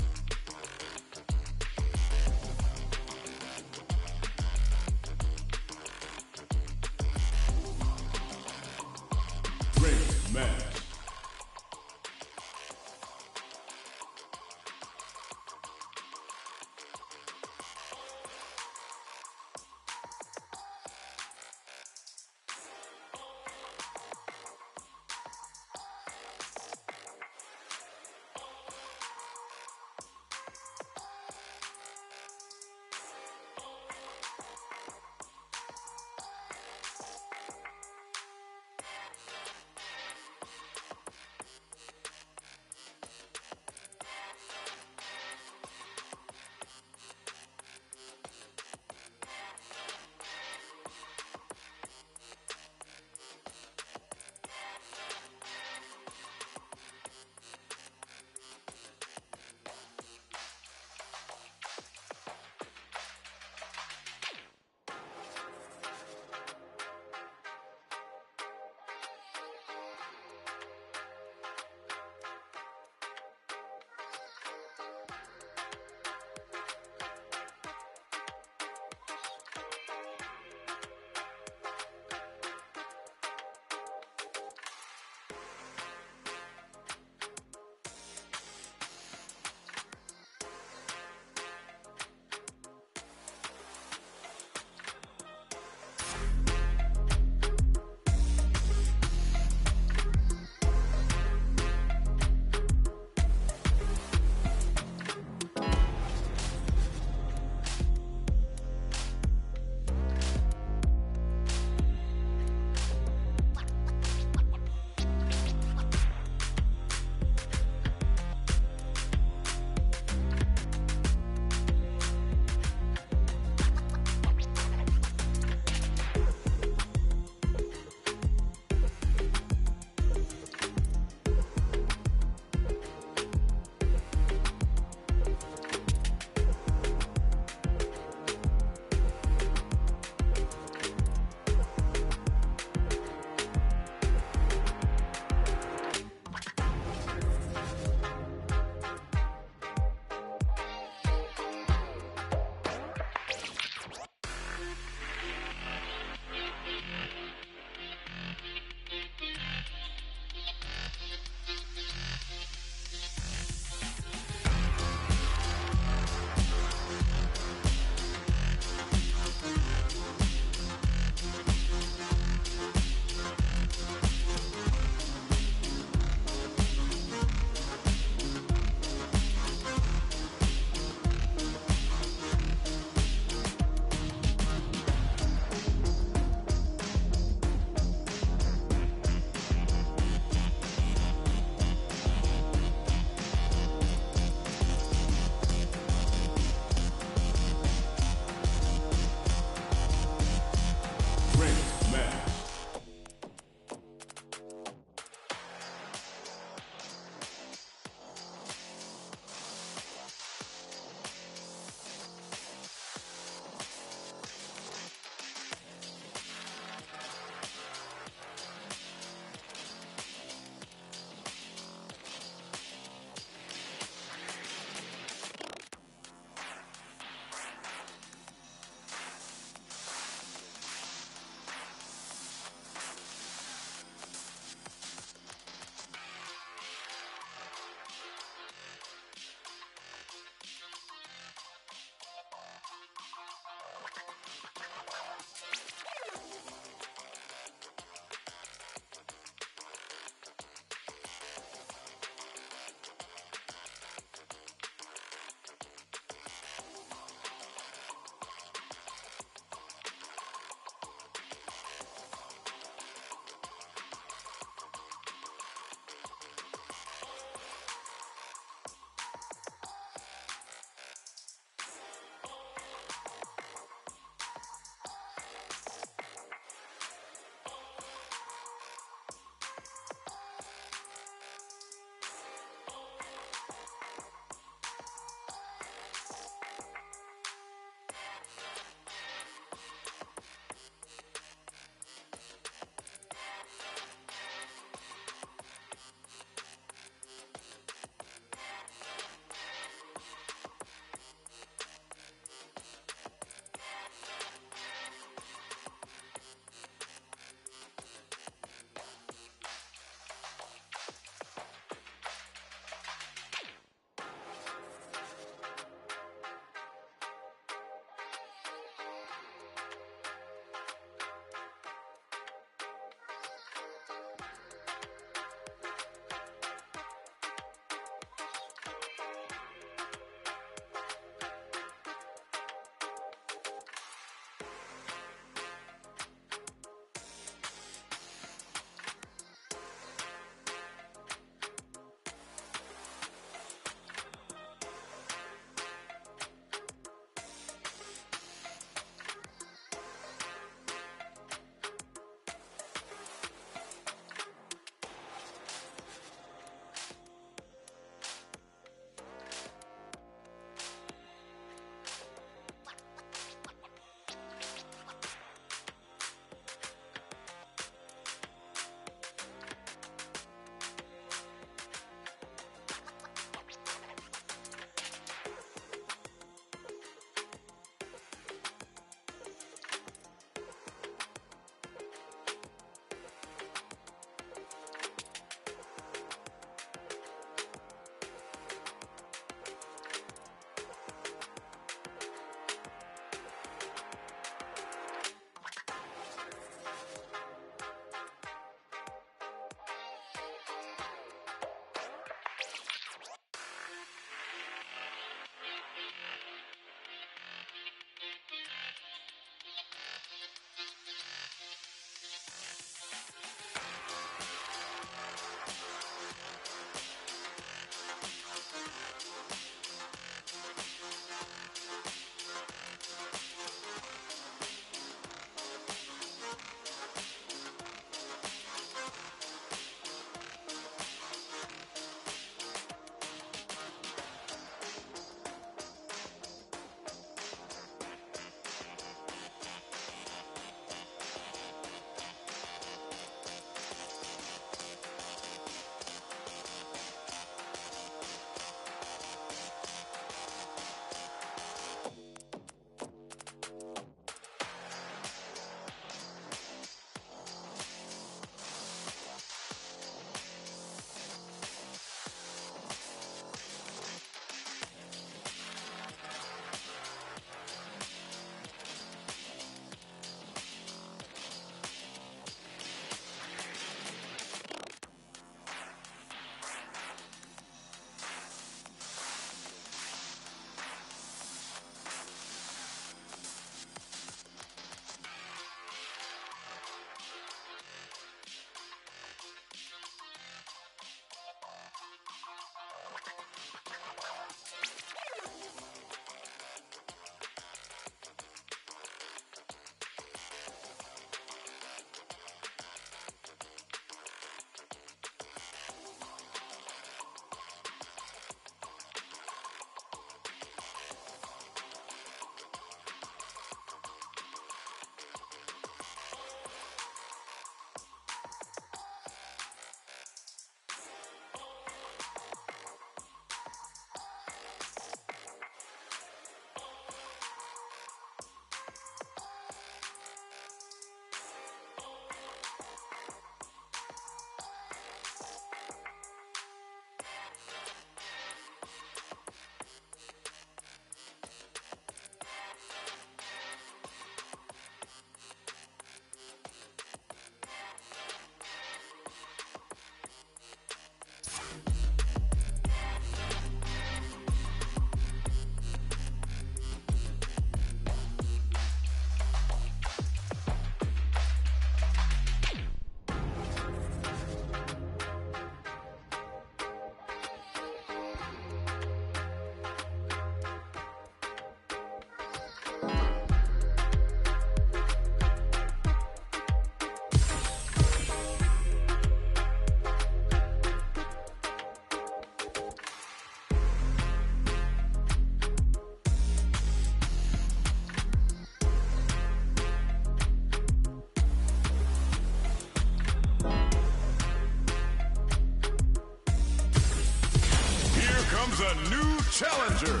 comes a new challenger.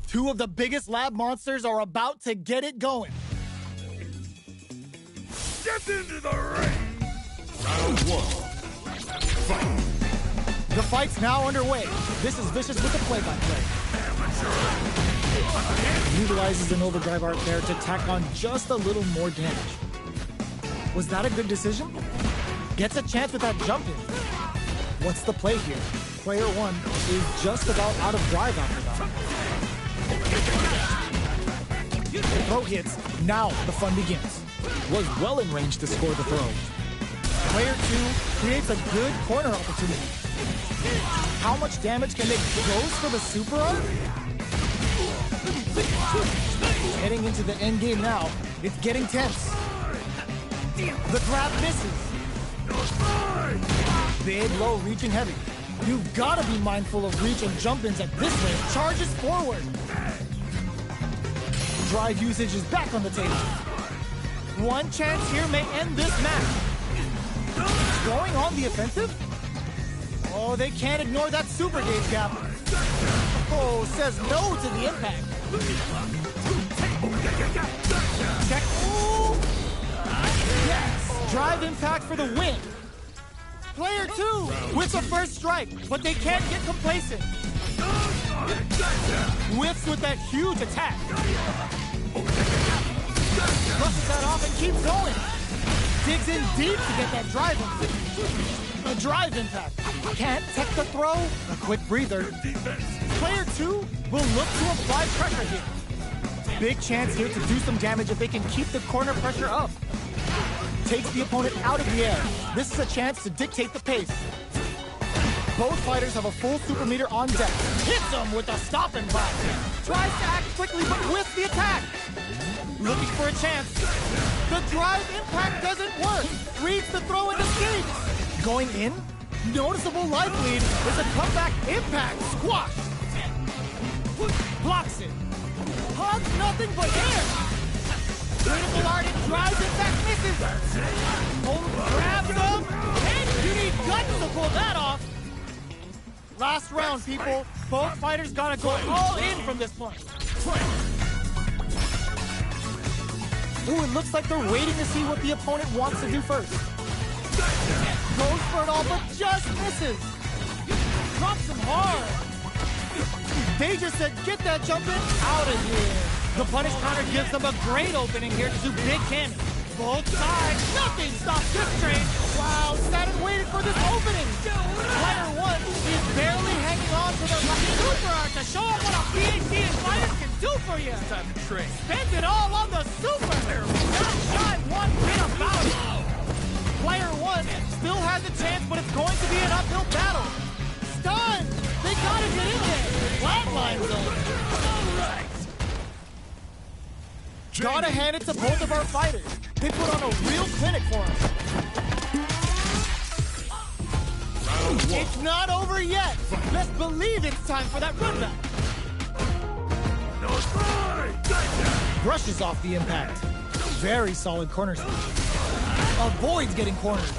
Two of the biggest lab monsters are about to get it going. Get into the ring. Round one. Fight. The fight's now underway. This is Vicious with the play-by-play. Utilizes an overdrive art there to tack on just a little more damage. Was that a good decision? Gets a chance with that jump in. What's the play here? Player one is just about out of drive after that. The throw hits. Now the fun begins. Was well in range to score the throw. Player two creates a good corner opportunity. How much damage can they goes for the super art? Heading into the end game now. It's getting tense. The grab misses. Big low reaching heavy. You've got to be mindful of reach and jump-ins at this rate. Charges forward. Drive usage is back on the table. One chance here may end this match. Going on the offensive? Oh, they can't ignore that super gauge gap. Oh, says no to the impact. Check. Ooh. Yes, drive impact for the win. Player two with the first strike, but they can't get complacent. Whiffs with that huge attack. Brushes that off and keeps going. Digs in deep to get that drive impact. A drive impact. Can't tech the throw. A quick breather. Player two will look to apply pressure here. Big chance here to do some damage if they can keep the corner pressure up. Takes the opponent out of the air. This is a chance to dictate the pace. Both fighters have a full super meter on deck. Hits him with a stop and block. Tries to act quickly, but with the attack. Looking for a chance. The drive impact doesn't work. Reads the throw and escapes. Going in. Noticeable life lead is a comeback impact. Squash. Blocks it. Hugs nothing but air. Critical art and drives impact misses. Grabs him. And you need guts to pull that off. Last round, people. Both fighters gotta go all in from this point. Ooh, it looks like they're waiting to see what the opponent wants to do first. Goes for it all, but just misses. Drops him hard. They just said, get that jump in out of here. The punish counter gives them a great opening here to do big cannon. Both sides, nothing stops this train. Wow, sat and waited for this opening. Player one is barely hanging on to the super art to show them what a PhD in fighters can do for you. Time to train. Spends it all on the super. Not shy one bit about it. Player one still has a chance, but it's going to be an uphill battle. Stunned. They gotta get in there. Flatline zone. Gotta hand it to both of our fighters. They put on a real clinic for us. It's not over yet. Let's believe it's time for that run back. Brushes off the impact. Very solid corner smash. Avoids getting cornered.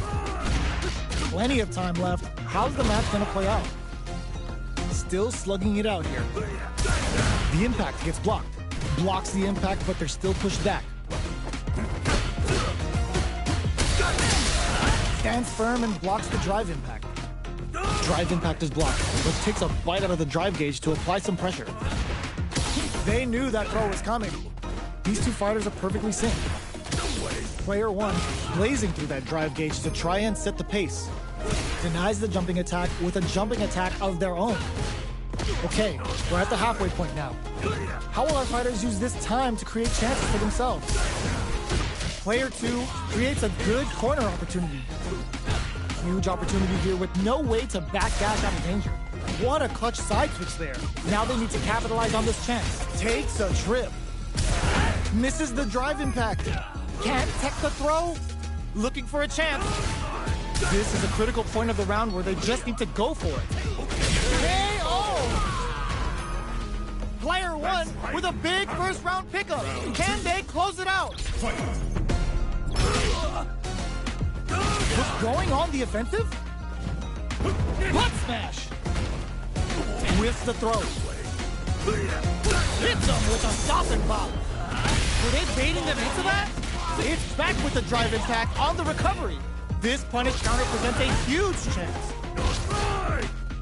Plenty of time left. How's the match gonna play out? Still slugging it out here. The impact gets blocked. Blocks the impact, but they're still pushed back. Stands firm and blocks the drive impact. Drive impact is blocked, but takes a bite out of the drive gauge to apply some pressure. They knew that throw was coming. These two fighters are perfectly synced. Player one blazing through that drive gauge to try and set the pace. Denies the jumping attack with a jumping attack of their own. Okay, we're at the halfway point now. How will our fighters use this time to create chances for themselves? Player two creates a good corner opportunity. Huge opportunity here with no way to backdash out of danger. What a clutch side switch there. Now they need to capitalize on this chance. Takes a trip. Misses the drive impact. Can't tech the throw. looking for a chance. This is a critical point of the round where they just need to go for it. KO! Player 1 with a big first round pickup. Can they close it out? What's going on the offensive? Butt smash! Whiffs the throw. Hits them with a stopping block. Were they baiting them into that? It's back with the drive impact on the recovery. This punish counter presents a huge chance.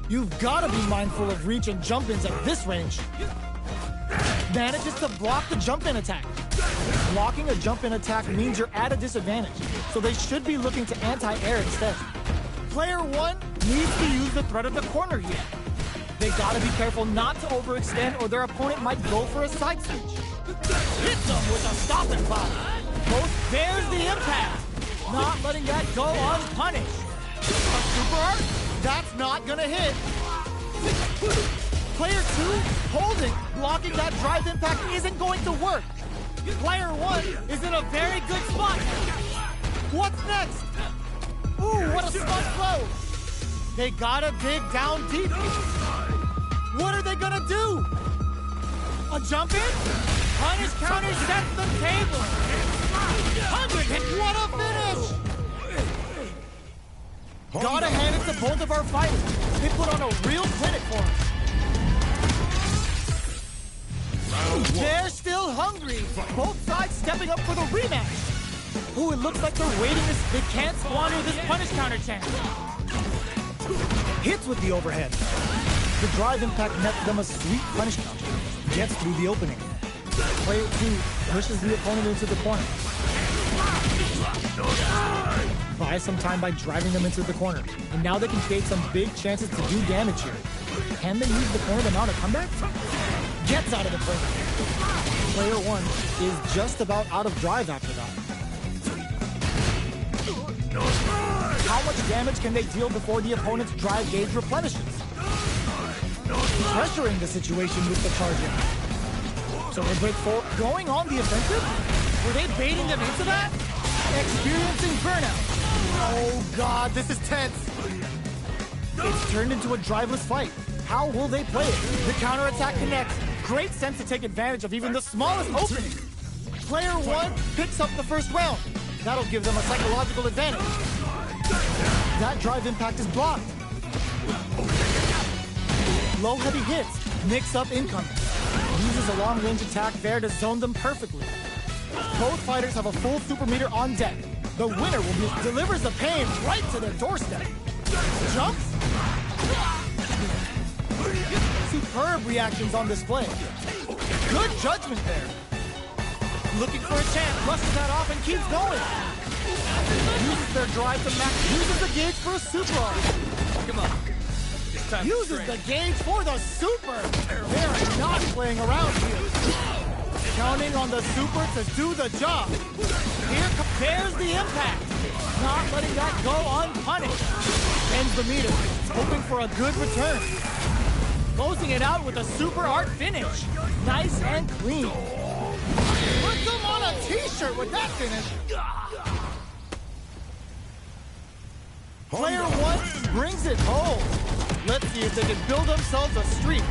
You've got to be mindful of reach and jump-ins at this range. Manages to block the jump-in attack. Blocking a jump-in attack means you're at a disadvantage, so they should be looking to anti-air instead. Player 1 needs to use the threat of the corner here. They gotta be careful not to overextend or their opponent might go for a side switch. Hits them with a stopping block. Both bears the impact. Not letting that go unpunished. A super art? That's not gonna hit. Player 2 holding, blocking that drive impact isn't going to work. Player 1 is in a very good spot. What's next? Ooh, what a smart throw. They gotta dig down deep. What are they gonna do? A jump in? Punish counter sets the table. 100 hit. What a finish! Gotta hand it to both of our fighters. They put on a real clinic for us. They're still hungry. Both sides stepping up for the rematch. Ooh, it looks like they're waiting. They can't squander this punish counter chance. Hits with the overhead. The drive impact nets them a sweet punish counter. Gets through the opening. Player 2 pushes the opponent into the corner. Buys some time by driving them into the corner. And now they can create some big chances to do damage here. Can they use the corner to mount a comeback? Gets out of the corner. Player 1 is just about out of drive after that. How much damage can they deal before the opponent's drive gauge replenishes? Pressuring the situation with the charging. So they break forward. Going on the offensive? Were they baiting them into that? Experiencing burnout. Oh god, this is tense. It's turned into a driveless fight. How will they play it? The counterattack connects. Great sense to take advantage of even the smallest opening. Player 1 picks up the first round. That'll give them a psychological advantage. That drive impact is blocked. Low heavy hits. Mix up incoming. Uses a long range attack there to zone them perfectly. Both fighters have a full super meter on deck. The winner delivers the pain right to their doorstep. Jumps. Superb reactions on display. Good judgment there. Looking for a chance, brushes that off and keeps going. Uses their drive to max. Uses the gauge for a super arm. Come on. Uses the gauge for the super. They're not playing around here. Counting on the super to do the job. Here compares the impact. Not letting that go unpunished. Ends the meter, hoping for a good return. Closing it out with a super art finish. Nice and clean. Put them on a t-shirt with that finish. Player 1 brings it home. Let's see if they can build themselves a streak.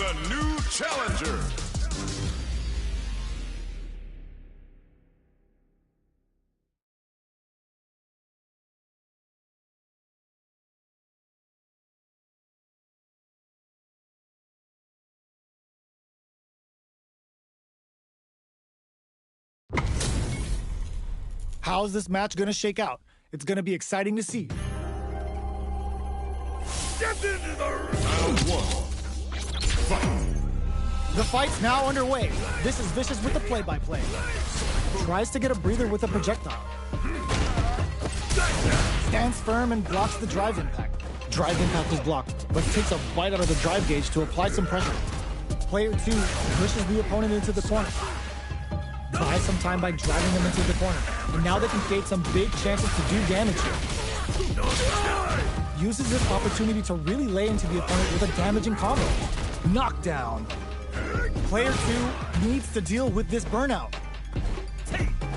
the new challenger. How's this match gonna shake out? It's gonna be exciting to see. Get into the round one. Fight. The fight's now underway. This is Vicious with the play-by-play. Tries to get a breather with a projectile. Stands firm and blocks the drive impact. Drive impact is blocked, but takes a bite out of the drive gauge to apply some pressure. Player 2 pushes the opponent into the corner. Buys some time by driving them into the corner. And now they can create some big chances to do damage here. Uses this opportunity to really lay into the opponent with a damaging combo. Knockdown. Player 2 needs to deal with this burnout.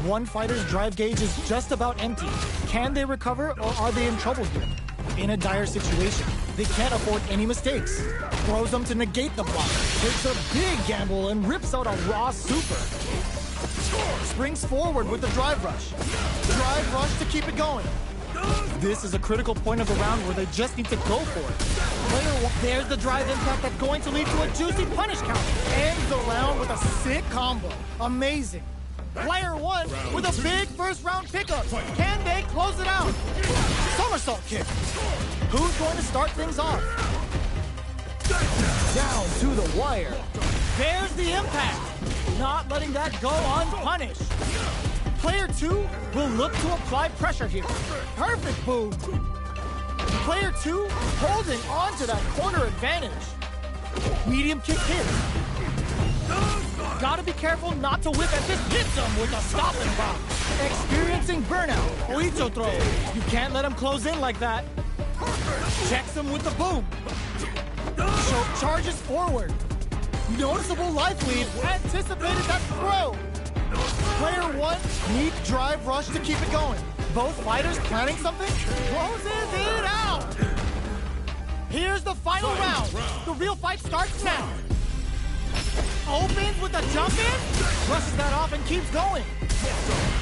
One fighter's drive gauge is just about empty. Can they recover, or are they in trouble here? In a dire situation, they can't afford any mistakes. Throws them to negate the block. Takes a big gamble and rips out a raw super. Springs forward with the drive rush. Drive rush to keep it going. This is a critical point of the round where they just need to go for it. Player 1, there's the drive impact that's going to lead to a juicy punish count. Ends the round with a sick combo. Amazing. Player 1 with a big first round pickup. Can they close it out? Somersault kick. Who's going to start things off? Down to the wire. There's the impact. Not letting that go unpunished. Player 2 will look to apply pressure here. Perfect boom. Player 2 holding on to that corner advantage. Medium kick hit. Gotta be careful not to whip at this. Hits him with a stop and pop. Experiencing burnout. Oicho throw. You can't let him close in like that. Checks him with the boom. Choke charges forward. Noticeable life lead. Anticipated that throw. Player 1 needs drive rush to keep it going. Both fighters planning something. Closes it out. Here's the final round. The real fight starts now. Opens with a jump in. Brushes that off and keeps going.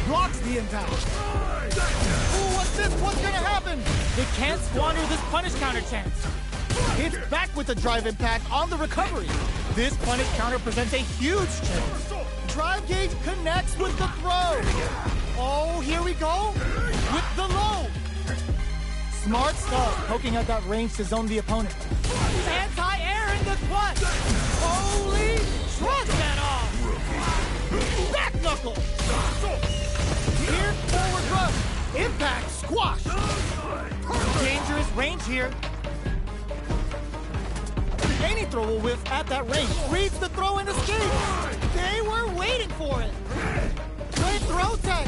Blocks the impact. Ooh, what's this? What's gonna happen? They can't squander this punish counter chance. Hits back with the drive impact on the recovery. This punish counter presents a huge chance. Drive gauge connects with the throw. Oh, here we go. With the low. Smart stuff, poking at that range to zone the opponent. Anti-air in the clutch. Holy, shrugs that off. Back knuckle. Here, forward rush. Impact, squash. Dangerous range here. Any throw will whiff at that range. Reads the throw and escapes. They were waiting for it. Good throw tech.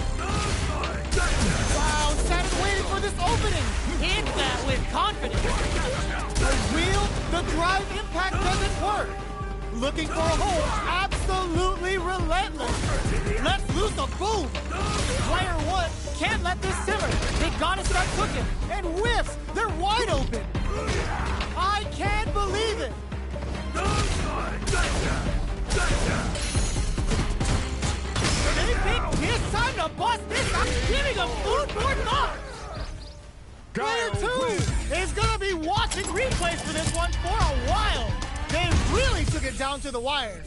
Wow, sat and waiting for this opening. Hit that with confidence. The wheel, the drive impact doesn't work. Looking for a hole, absolutely relentless. Let's loose a boom. Player 1 can't let this simmer. They gotta start cooking. And whiffs, they're wide open. I can't believe it. They picked his time to bust this. I'm giving them food for thought. Player 2 is gonna be watching replays for this one for a while. They really took it down to the wire.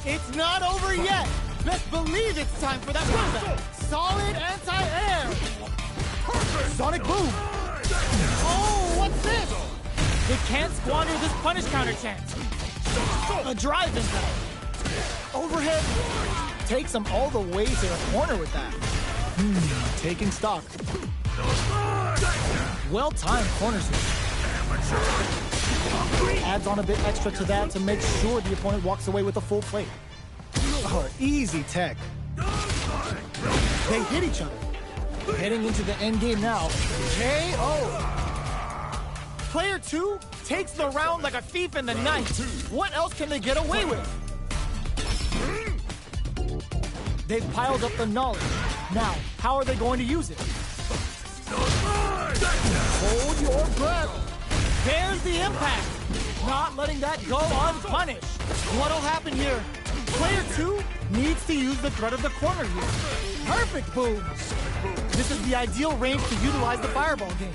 It's not over yet. Best believe it's time for that comeback. Solid anti-air. Sonic boom. Oh, what's this? They can't squander this punish counter chance. A drive impact. Overhead. Takes them all the way to the corner with that. Taking stock. Well-timed corners here. Adds on a bit extra to that to make sure the opponent walks away with a full plate. Oh, easy tech. They hit each other. Heading into the end game now. KO. Player 2 takes the round like a thief in the night. What else can they get away with? They've piled up the knowledge. Now, how are they going to use it? Hold your breath. There's the impact. Not letting that go unpunished. What'll happen here? Player 2 needs to use the threat of the corner here. Perfect boom. This is the ideal range to utilize the fireball game.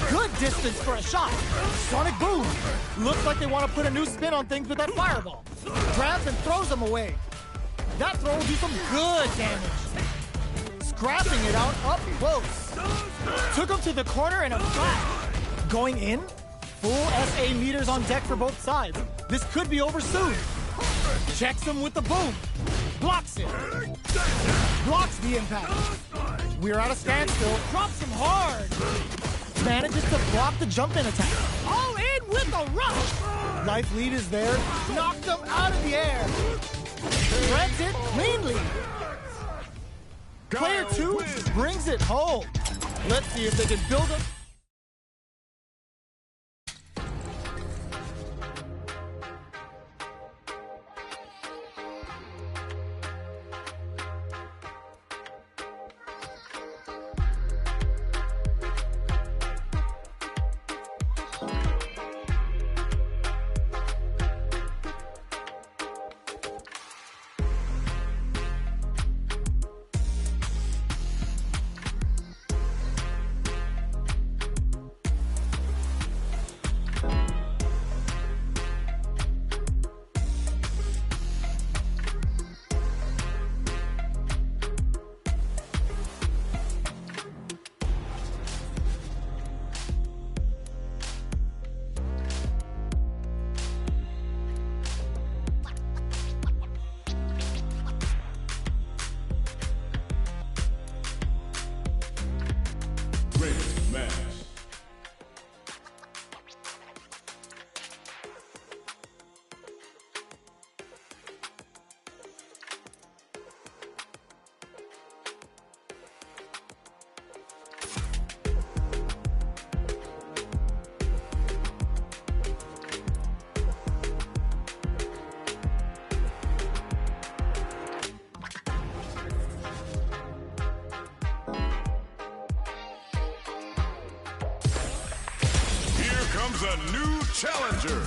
Good distance for a shot. Sonic boom. Looks like they want to put a new spin on things with that fireball. Grabs and throws them away. That throw will do some good damage. Scrapping it out up close. Took him to the corner in a flash. Going in. Full SA meters on deck for both sides. This could be over soon. Checks him with the boom. Blocks it. Blocks the impact. We're at a standstill. Drops him hard. Manages to block the jump-in attack. All in with a rush. Life lead is there. Knocked him out of the air. Threads it cleanly. Player 2 brings it home. Let's see if they can build up. A new challenger.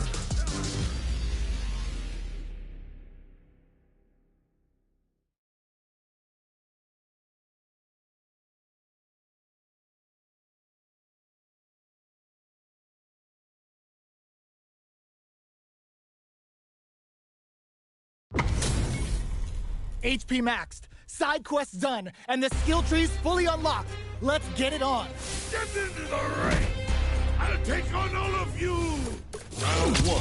HP maxed, side quests done, and the skill tree's fully unlocked. Let's get it on. Step into the ring. I'll take on all of you! Round 1.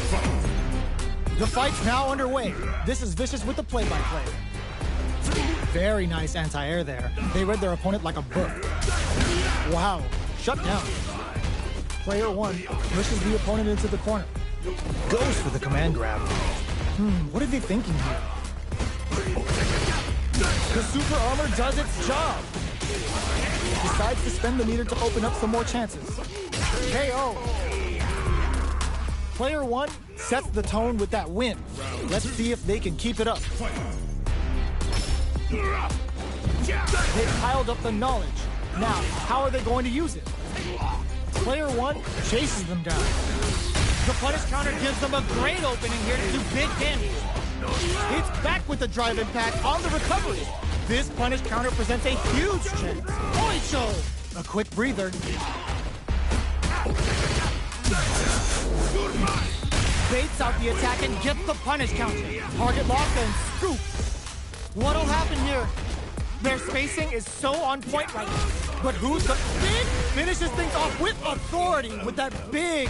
Fight. The fight's now underway. This is Vicious with the play-by-play. Very nice anti-air there. They read their opponent like a book. Wow, shut down. Player 1 pushes the opponent into the corner. Goes for the command grab. What are they thinking here? The super armor does its job. Decides to spend the meter to open up some more chances. KO. Player 1 sets the tone with that win. Let's see if they can keep it up. They piled up the knowledge. Now, how are they going to use it? Player 1 chases them down. The punish counter gives them a great opening here to do big damage. It's back with the drive impact on the recovery. This punish counter presents a huge chance. Oicho! A quick breather. Baits out the attack and gets the punish counter. Target locked and scoop. What'll happen here? Their spacing is so on point right now. But who's the... Big finishes things off with authority with that big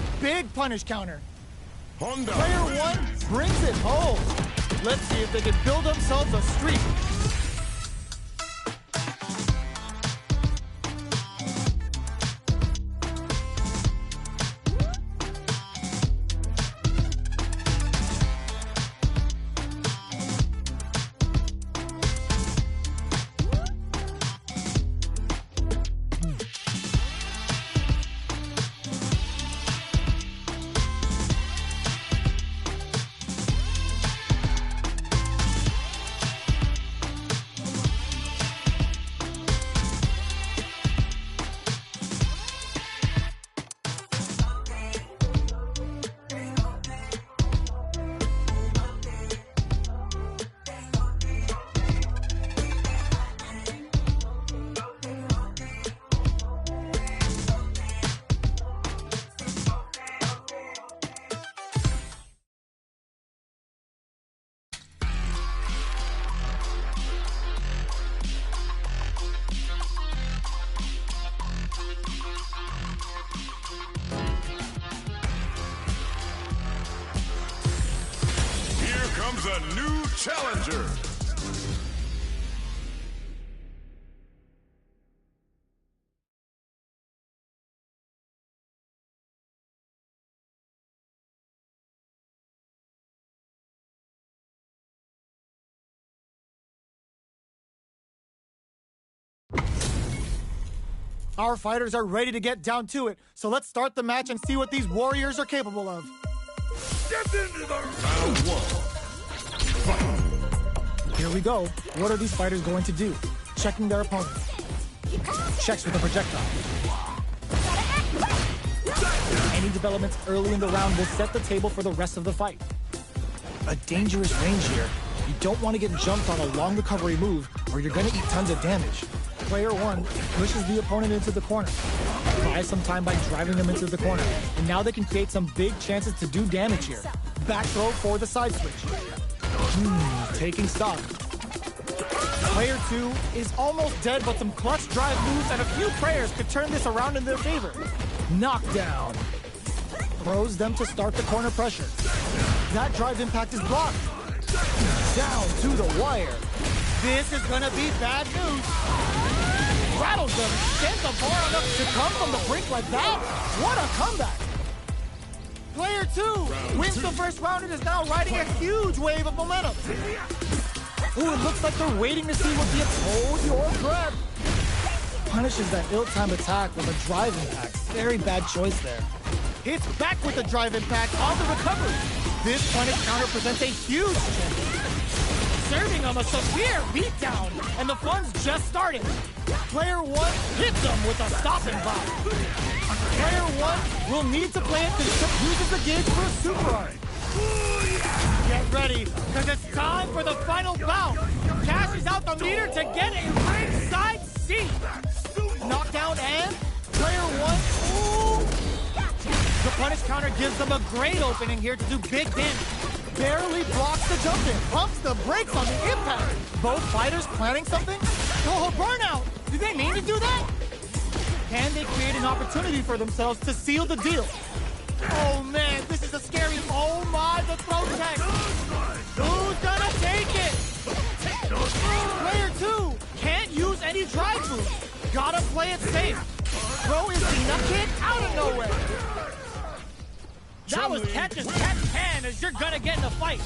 punish counter. Honda. Player 1 brings it home. Let's see if they can build themselves a streak. comes a new challenger. Our fighters are ready to get down to it, so let's start the match and see what these warriors are capable of. Get into the round one. Here we go. What are these fighters going to do? Checking their opponent. Checks with a projectile. Any developments early in the round will set the table for the rest of the fight. A dangerous range here. You don't want to get jumped on a long recovery move, or you're going to eat tons of damage. Player 1 pushes the opponent into the corner. Buys some time by driving them into the corner, and now they can create some big chances to do damage here. Back throw for the side switch. Taking stock. Player 2 is almost dead, but some clutch drive moves and a few prayers could turn this around in their favor. Knockdown. Throws them to start the corner pressure. That drive impact is blocked. Down to the wire. This is gonna be bad news. Rattles them, sends the bar enough to come from the brink like that. What a comeback. Player 2 wins the first round and is now riding a huge wave of momentum. Ooh, it looks like they're waiting to see what the hold your grab. Punishes that ill-timed attack with a drive impact. Very bad choice there. Hits back with the drive impact on the recovery. This punish counter presents a huge chance. Serving them a severe beatdown, and the fun's just starting. Player 1 hits them with a stopping block. Player 1 will need to play it to uses the gauge for a super art. Get ready, because it's time for the final bout. Cashes out the meter to get a ringside seat. Knockdown and player 1. Ooh. The punish counter gives them a great opening here to do big damage. Barely blocks the jump in, pumps the brakes on the impact. Both fighters planning something? Oh, burnout! Did they mean to do that? Can they create an opportunity for themselves to seal the deal? Oh man, this is a scary, oh my, the throw tech! Who's gonna take it? Player 2 can't use any drive moves. Gotta play it safe. Throw is enough kick out of nowhere. That was catch as catch can as you're gonna get in a fight.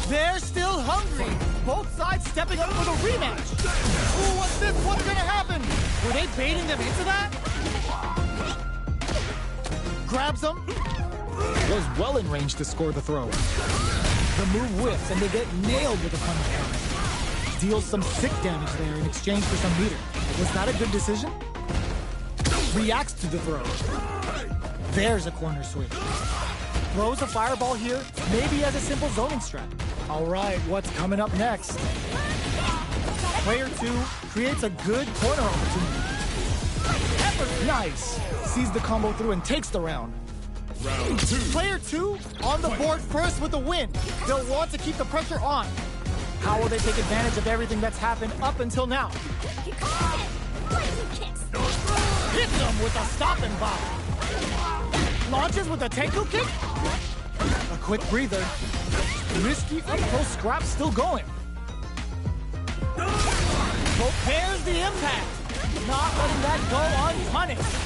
They're still hungry. Both sides stepping up for the rematch. Ooh, what's this? What's gonna happen? Were they baiting them into that? Grabs them. Was well in range to score the throw. The move whiffs and they get nailed with a punish counter. Deals some sick damage there in exchange for some meter. Was that a good decision? Reacts to the throw. There's a corner switch. Throws a fireball here, maybe as a simple zoning strat. All right, what's coming up next? Player 2 creates a good corner opportunity. Nice. Sees the combo through and takes the round. Round 2. Player 2 on the board first with the win. They'll want to keep the pressure on. How will they take advantage of everything that's happened up until now? Hits them with a stopping block. Launches with a Tenku kick. A quick breather. Risky up-close scrap still going. Repairs the impact. Not letting that go unpunished.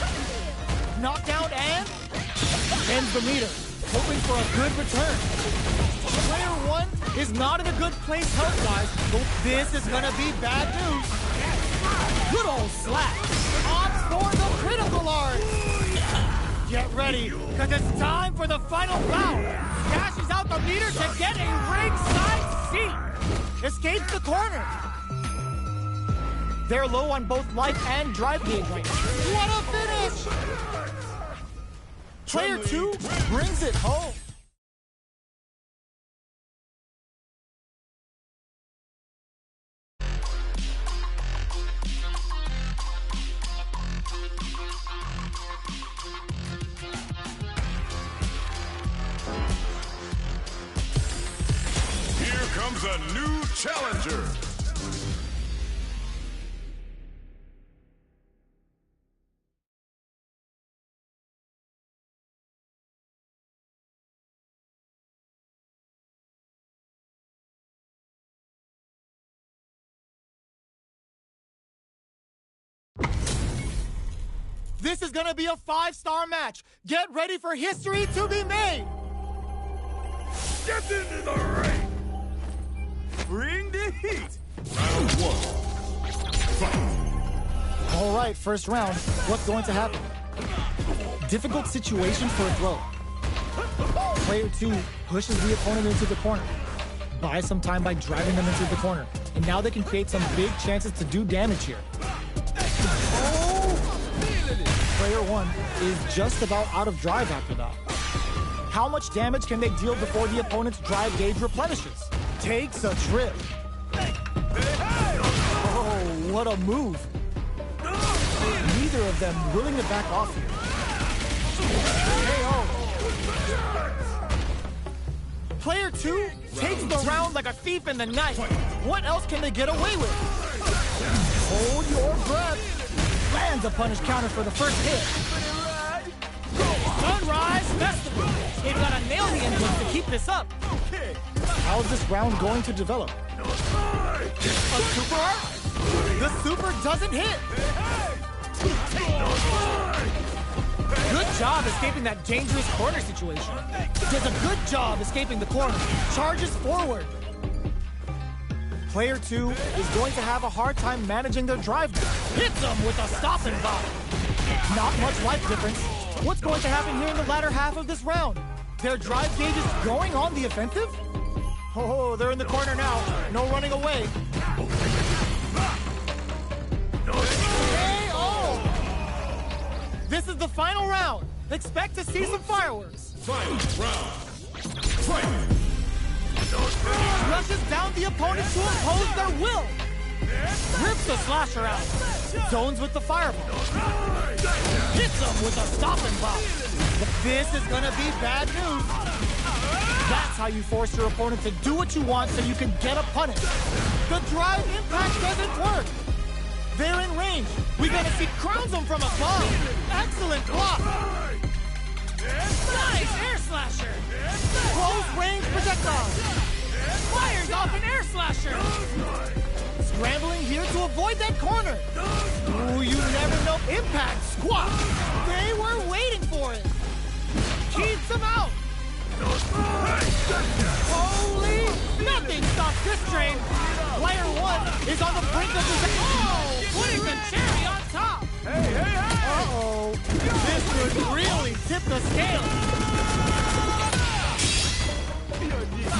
Knockdown and ends the meter. Hoping for a good return. Player 1 is not in a good place health-wise, but this is gonna be bad news. Good old slap. Opts for the critical art. Get ready, because it's time for the final bout. Cashes out the meter to get a ringside seat. Escapes the corner. They're low on both life and drive gauge right now. What a finish! Player 2 brings it home. Here comes a new challenger. This is gonna be a 5-star match. Get ready for history to be made. Get into the ring! Bring the heat! Round 1. Fight! All right, first round. What's going to happen? Difficult situation for a throw. Player 2 pushes the opponent into the corner. Buys some time by driving them into the corner. And now they can create some big chances to do damage here. Player 1 is just about out of drive after that. How much damage can they deal before the opponent's drive gauge replenishes? Takes a trip. Oh, what a move. Neither of them willing to back off here. KO. Player 2 takes the round like a thief in the night. What else can they get away with? Hold your breath. Lands a punish counter for the first hit. Sunrise Festival. They've got to nail the engine to keep this up. How's this round going to develop? A super art? The super doesn't hit. Good job escaping that dangerous corner situation. Does a good job escaping the corner. Charges forward. Player 2 is going to have a hard time managing their drive. Hits them with a stop and pop. Not much life difference. What's going to happen here in the latter half of this round? Their drive gauge is going on the offensive? Oh, they're in the corner now. No running away. KO! This is the final round. Expect to see some fireworks. Final round. Fight! Rushes down the opponent to impose their will. Rips the slasher out. Zones with the fireball. Hits them with a stop and pop. This is gonna be bad news. That's how you force your opponent to do what you want so you can get a punish. The drive impact doesn't work. They're in range. We gotta see crowns them from above. Excellent block. Nice air slasher. Close range projectile. Fires off an air slasher. Scrambling here to avoid that corner. Ooh, you never know. Impact squat. They were waiting for it. Keeps them out. Holy, nothing stops this train. Player 1 is on the brink of disaster. Oh, putting the cherry on top. Uh-oh. This could really tip the scale.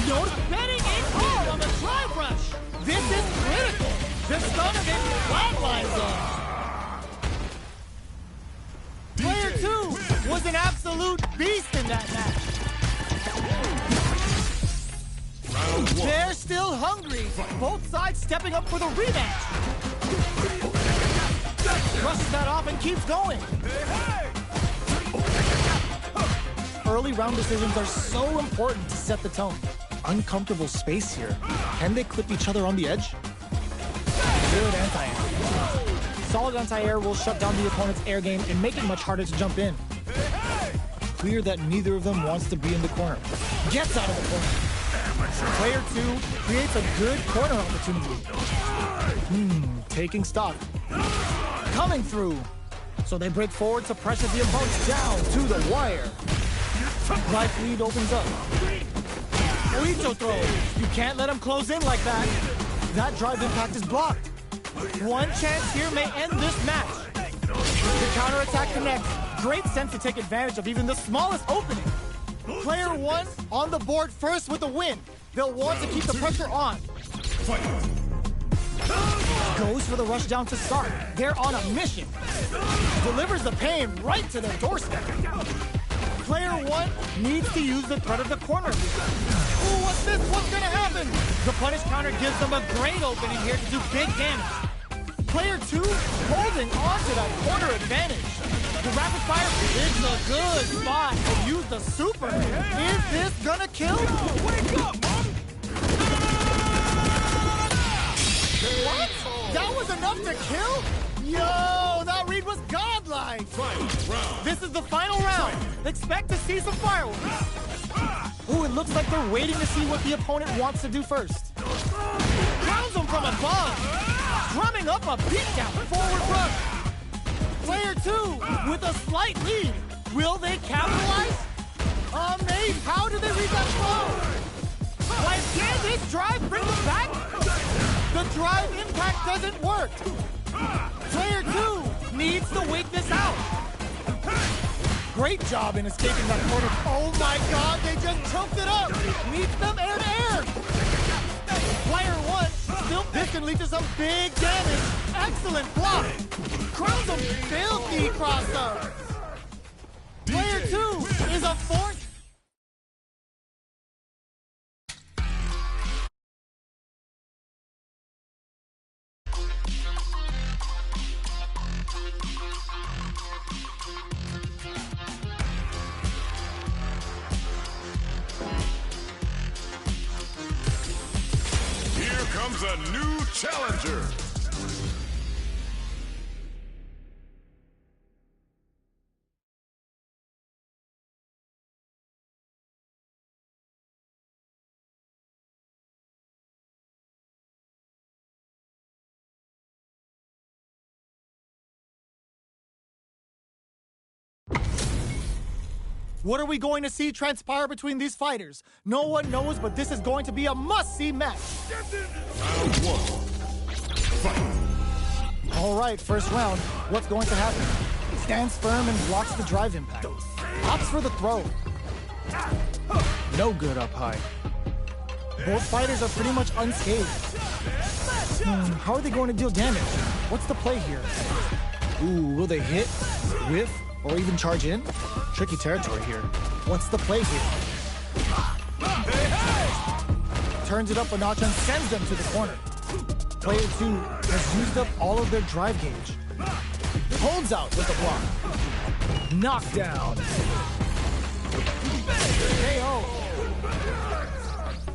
Notice betting in hard on the drive rush. This is critical. The stun of it flatlines them. Player 2 was an absolute beast in that match. Round 1. They're still hungry. Both sides stepping up for the rematch. Brushes that off and keeps going. Early round decisions are so important to set the tone. Uncomfortable space here. Can they clip each other on the edge? Good anti-air. Solid anti-air will shut down the opponent's air game and make it much harder to jump in. Clear that neither of them wants to be in the corner. Gets out of the corner. Player 2 creates a good corner opportunity. Taking stock. Coming through. So they break forward to pressure the opponents down to the wire. Life lead opens up. Oito throw. You can't let him close in like that. That drive impact is blocked. One chance here may end this match. The counterattack connects. Great sense to take advantage of even the smallest opening. Player 1 on the board first with a win. They'll want to keep the pressure on. Goes for the rush down to start. They're on a mission. Delivers the pain right to their doorstep. Player 1 needs to use the threat of the corner. Ooh, what's this? What's gonna happen? The punish counter gives them a great opening here to do big damage. Player 2 holding on to that corner advantage. The rapid fire is a good spot to use the super. Is this gonna kill? Wake up, Mom! What? That was enough to kill? Yo, that read was godlike. Final round. This is the final round. Expect to see some fireworks. Ooh, it looks like they're waiting to see what the opponent wants to do first. Crowns them from above. Drumming up a beatdown forward rush. Player 2 with a slight lead. Will they capitalize? Maybe. How do they read that flow? Why can't his drive bring them back? The drive impact doesn't work. Player 2 needs to wait this out. Great job in escaping that corner. Oh my God, they just choked it up. Meets them air to air. Player 1 still, this can lead to some big damage. Excellent block. Crowns them filthy cross-up. Player 2 is a force. Here comes a new challenger. What are we going to see transpire between these fighters? No one knows, but this is going to be a must-see match. Round 1. Fight. All right, first round. What's going to happen? Stands firm and blocks the drive impact. Opts for the throw. No good up high. Both fighters are pretty much unscathed. How are they going to deal damage? What's the play here? Ooh, will they hit, whiff, or even charge in? Tricky territory here. What's the play here? Turns it up a notch and sends them to the corner. Player 2 has used up all of their drive gauge. Holds out with the block. Knockdown. KO.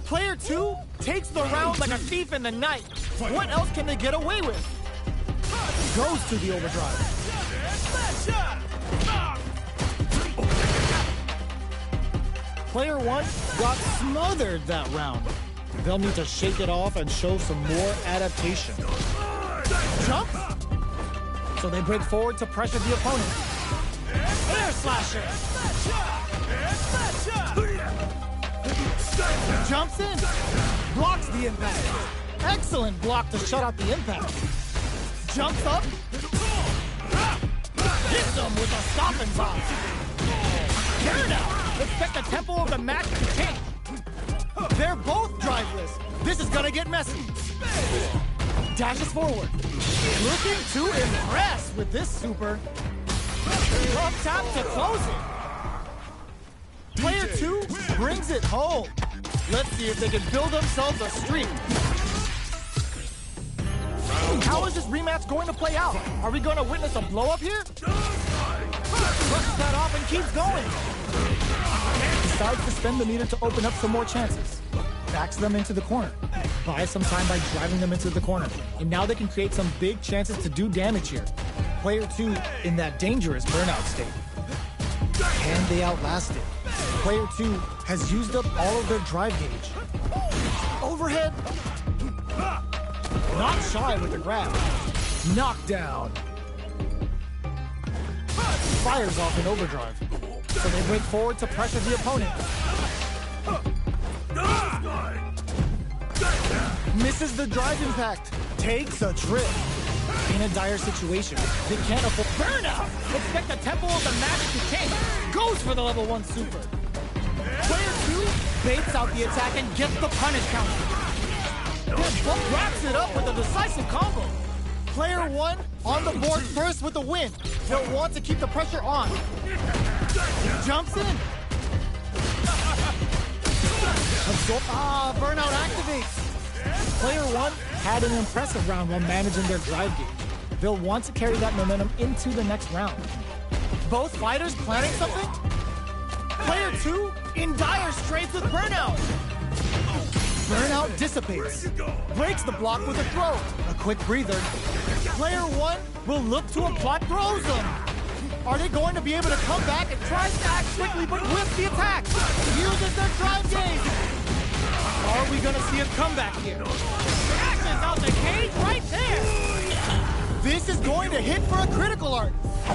Player 2 takes the round like a thief in the night. What else can they get away with? Goes to the overdrive. Player 1 got smothered that round. They'll need to shake it off and show some more adaptation. Jump! So they break forward to pressure the opponent. Air slasher! Jumps in! Blocks the impact. Excellent block to shut out the impact. Jumps up. Hits them with a stop and drop. Tear down! Expect the tempo of the match to change. They're both driveless. This is gonna get messy. Dashes forward. Looking to impress with this super. Up tap to close it. Player 2 brings it home. Let's see if they can build themselves a streak. How is this rematch going to play out? Are we going to witness a blow-up here? Brushes that off and keeps going. Decides to spend the meter to open up some more chances. Backs them into the corner. Buys some time by driving them into the corner. And now they can create some big chances to do damage here. Player 2 in that dangerous burnout state. Can they outlast it? Player 2 has used up all of their drive gauge. Overhead. Not shy with the grab. Knockdown. Fires off in overdrive. So they break forward to pressure the opponent. Misses the drive impact. Takes a trip. In a dire situation, they can't afford burnout. Expect the tempo of the match to change. Goes for the level 1 super. Player 2 baits out the attack and gets the punish counter. Both wraps it up with a decisive combo. Player 1 on the board first with the win. They'll want to keep the pressure on. Jumps in. Burnout activates. Player 1 had an impressive round while managing their drive gauge. They'll want to carry that momentum into the next round. Both fighters planning something? Player 2 in dire straits with burnout. Burnout dissipates. Breaks the block with a throw. A quick breather. Player 1 will look to apply throws them. Are they going to be able to come back and try to act quickly but whiff the attack? Uses their drive gauge. Are we going to see a comeback here? Dashes out the cage right there. This is going to hit for a critical art.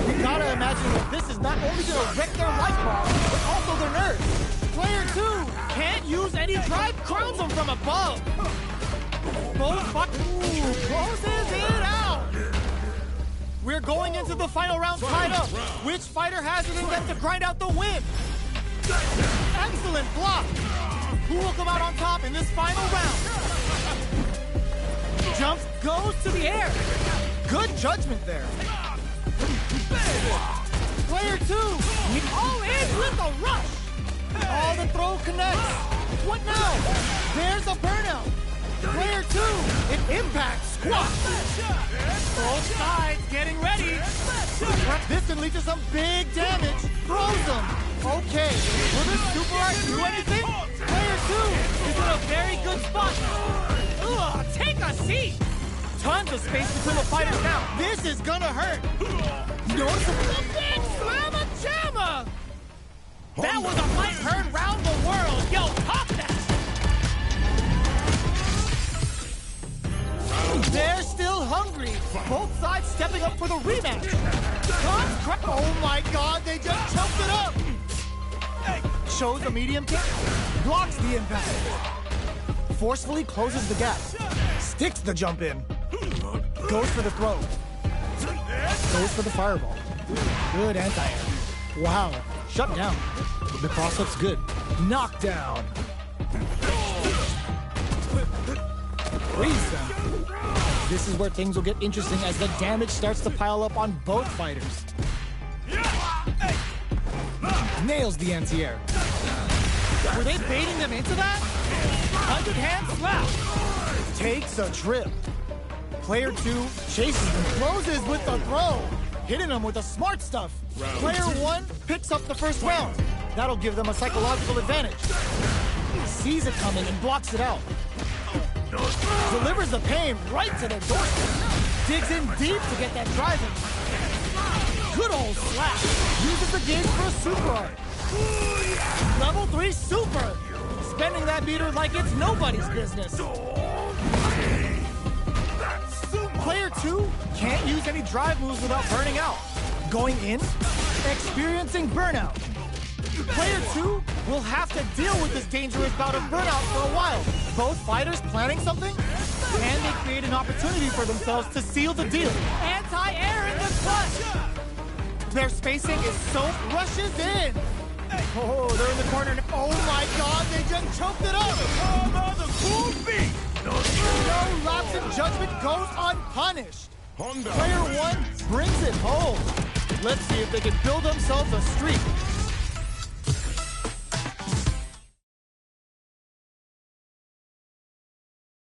You gotta imagine that this is not only gonna wreck their life bar, but also their nerves. Player 2 can't use any drive, crowns them from above. Closes it out. We're going into the final round tied up. Which fighter has it in them to grind out the win? Excellent block. Who will come out on top in this final round? Jumps, goes to the air. Good judgment there. Player 2, all in with a rush. All the throw connects. What now? There's a burnout. Player 2, it impacts squat. Both sides getting ready. This can lead to some big damage. Throws them. Okay, will this super art do anything? Player 2 is in a very good spot. Ugh, take a seat. Tons of space between the fighters now. This is gonna hurt. Noticeable big slamma jamma. That was a fight heard round the world. Yo, pop that. They're still hungry. Both sides stepping up for the rematch. Oh my God, they just choked it up. Shows a medium kick. Blocks the impact. Forcefully closes the gap. Sticks the jump in. Goes for the throw. Goes for the fireball. Good anti-air. Wow. Shut down. The cross-up's good. Knockdown. Freeze them. This is where things will get interesting as the damage starts to pile up on both fighters. Nails the anti-air. Were they baiting them into that? 100-hand slap. Takes a trip. Player 2 chases and closes with the throw. Hitting them with the smart stuff. Player 1 picks up the first round. That'll give them a psychological advantage. Sees it coming and blocks it out. Delivers the pain right to their doorstep. Digs in deep to get that driving. Good old slap. Uses the gauge for a super art. Level 3 super. Spending that meter like it's nobody's business. Player 2 can't use any drive moves without burning out. Going in, experiencing burnout. Player 2 will have to deal with this dangerous bout of burnout for a while. Both fighters planning something? Can they create an opportunity for themselves to seal the deal? Anti-air in the clutch! Their spacing is so rushes in. Oh, they're in the corner. Oh my God, they just choked it up. Another cool beat. No lapse in judgment goes unpunished. Player 1 brings it home. Let's see if they can build themselves a streak.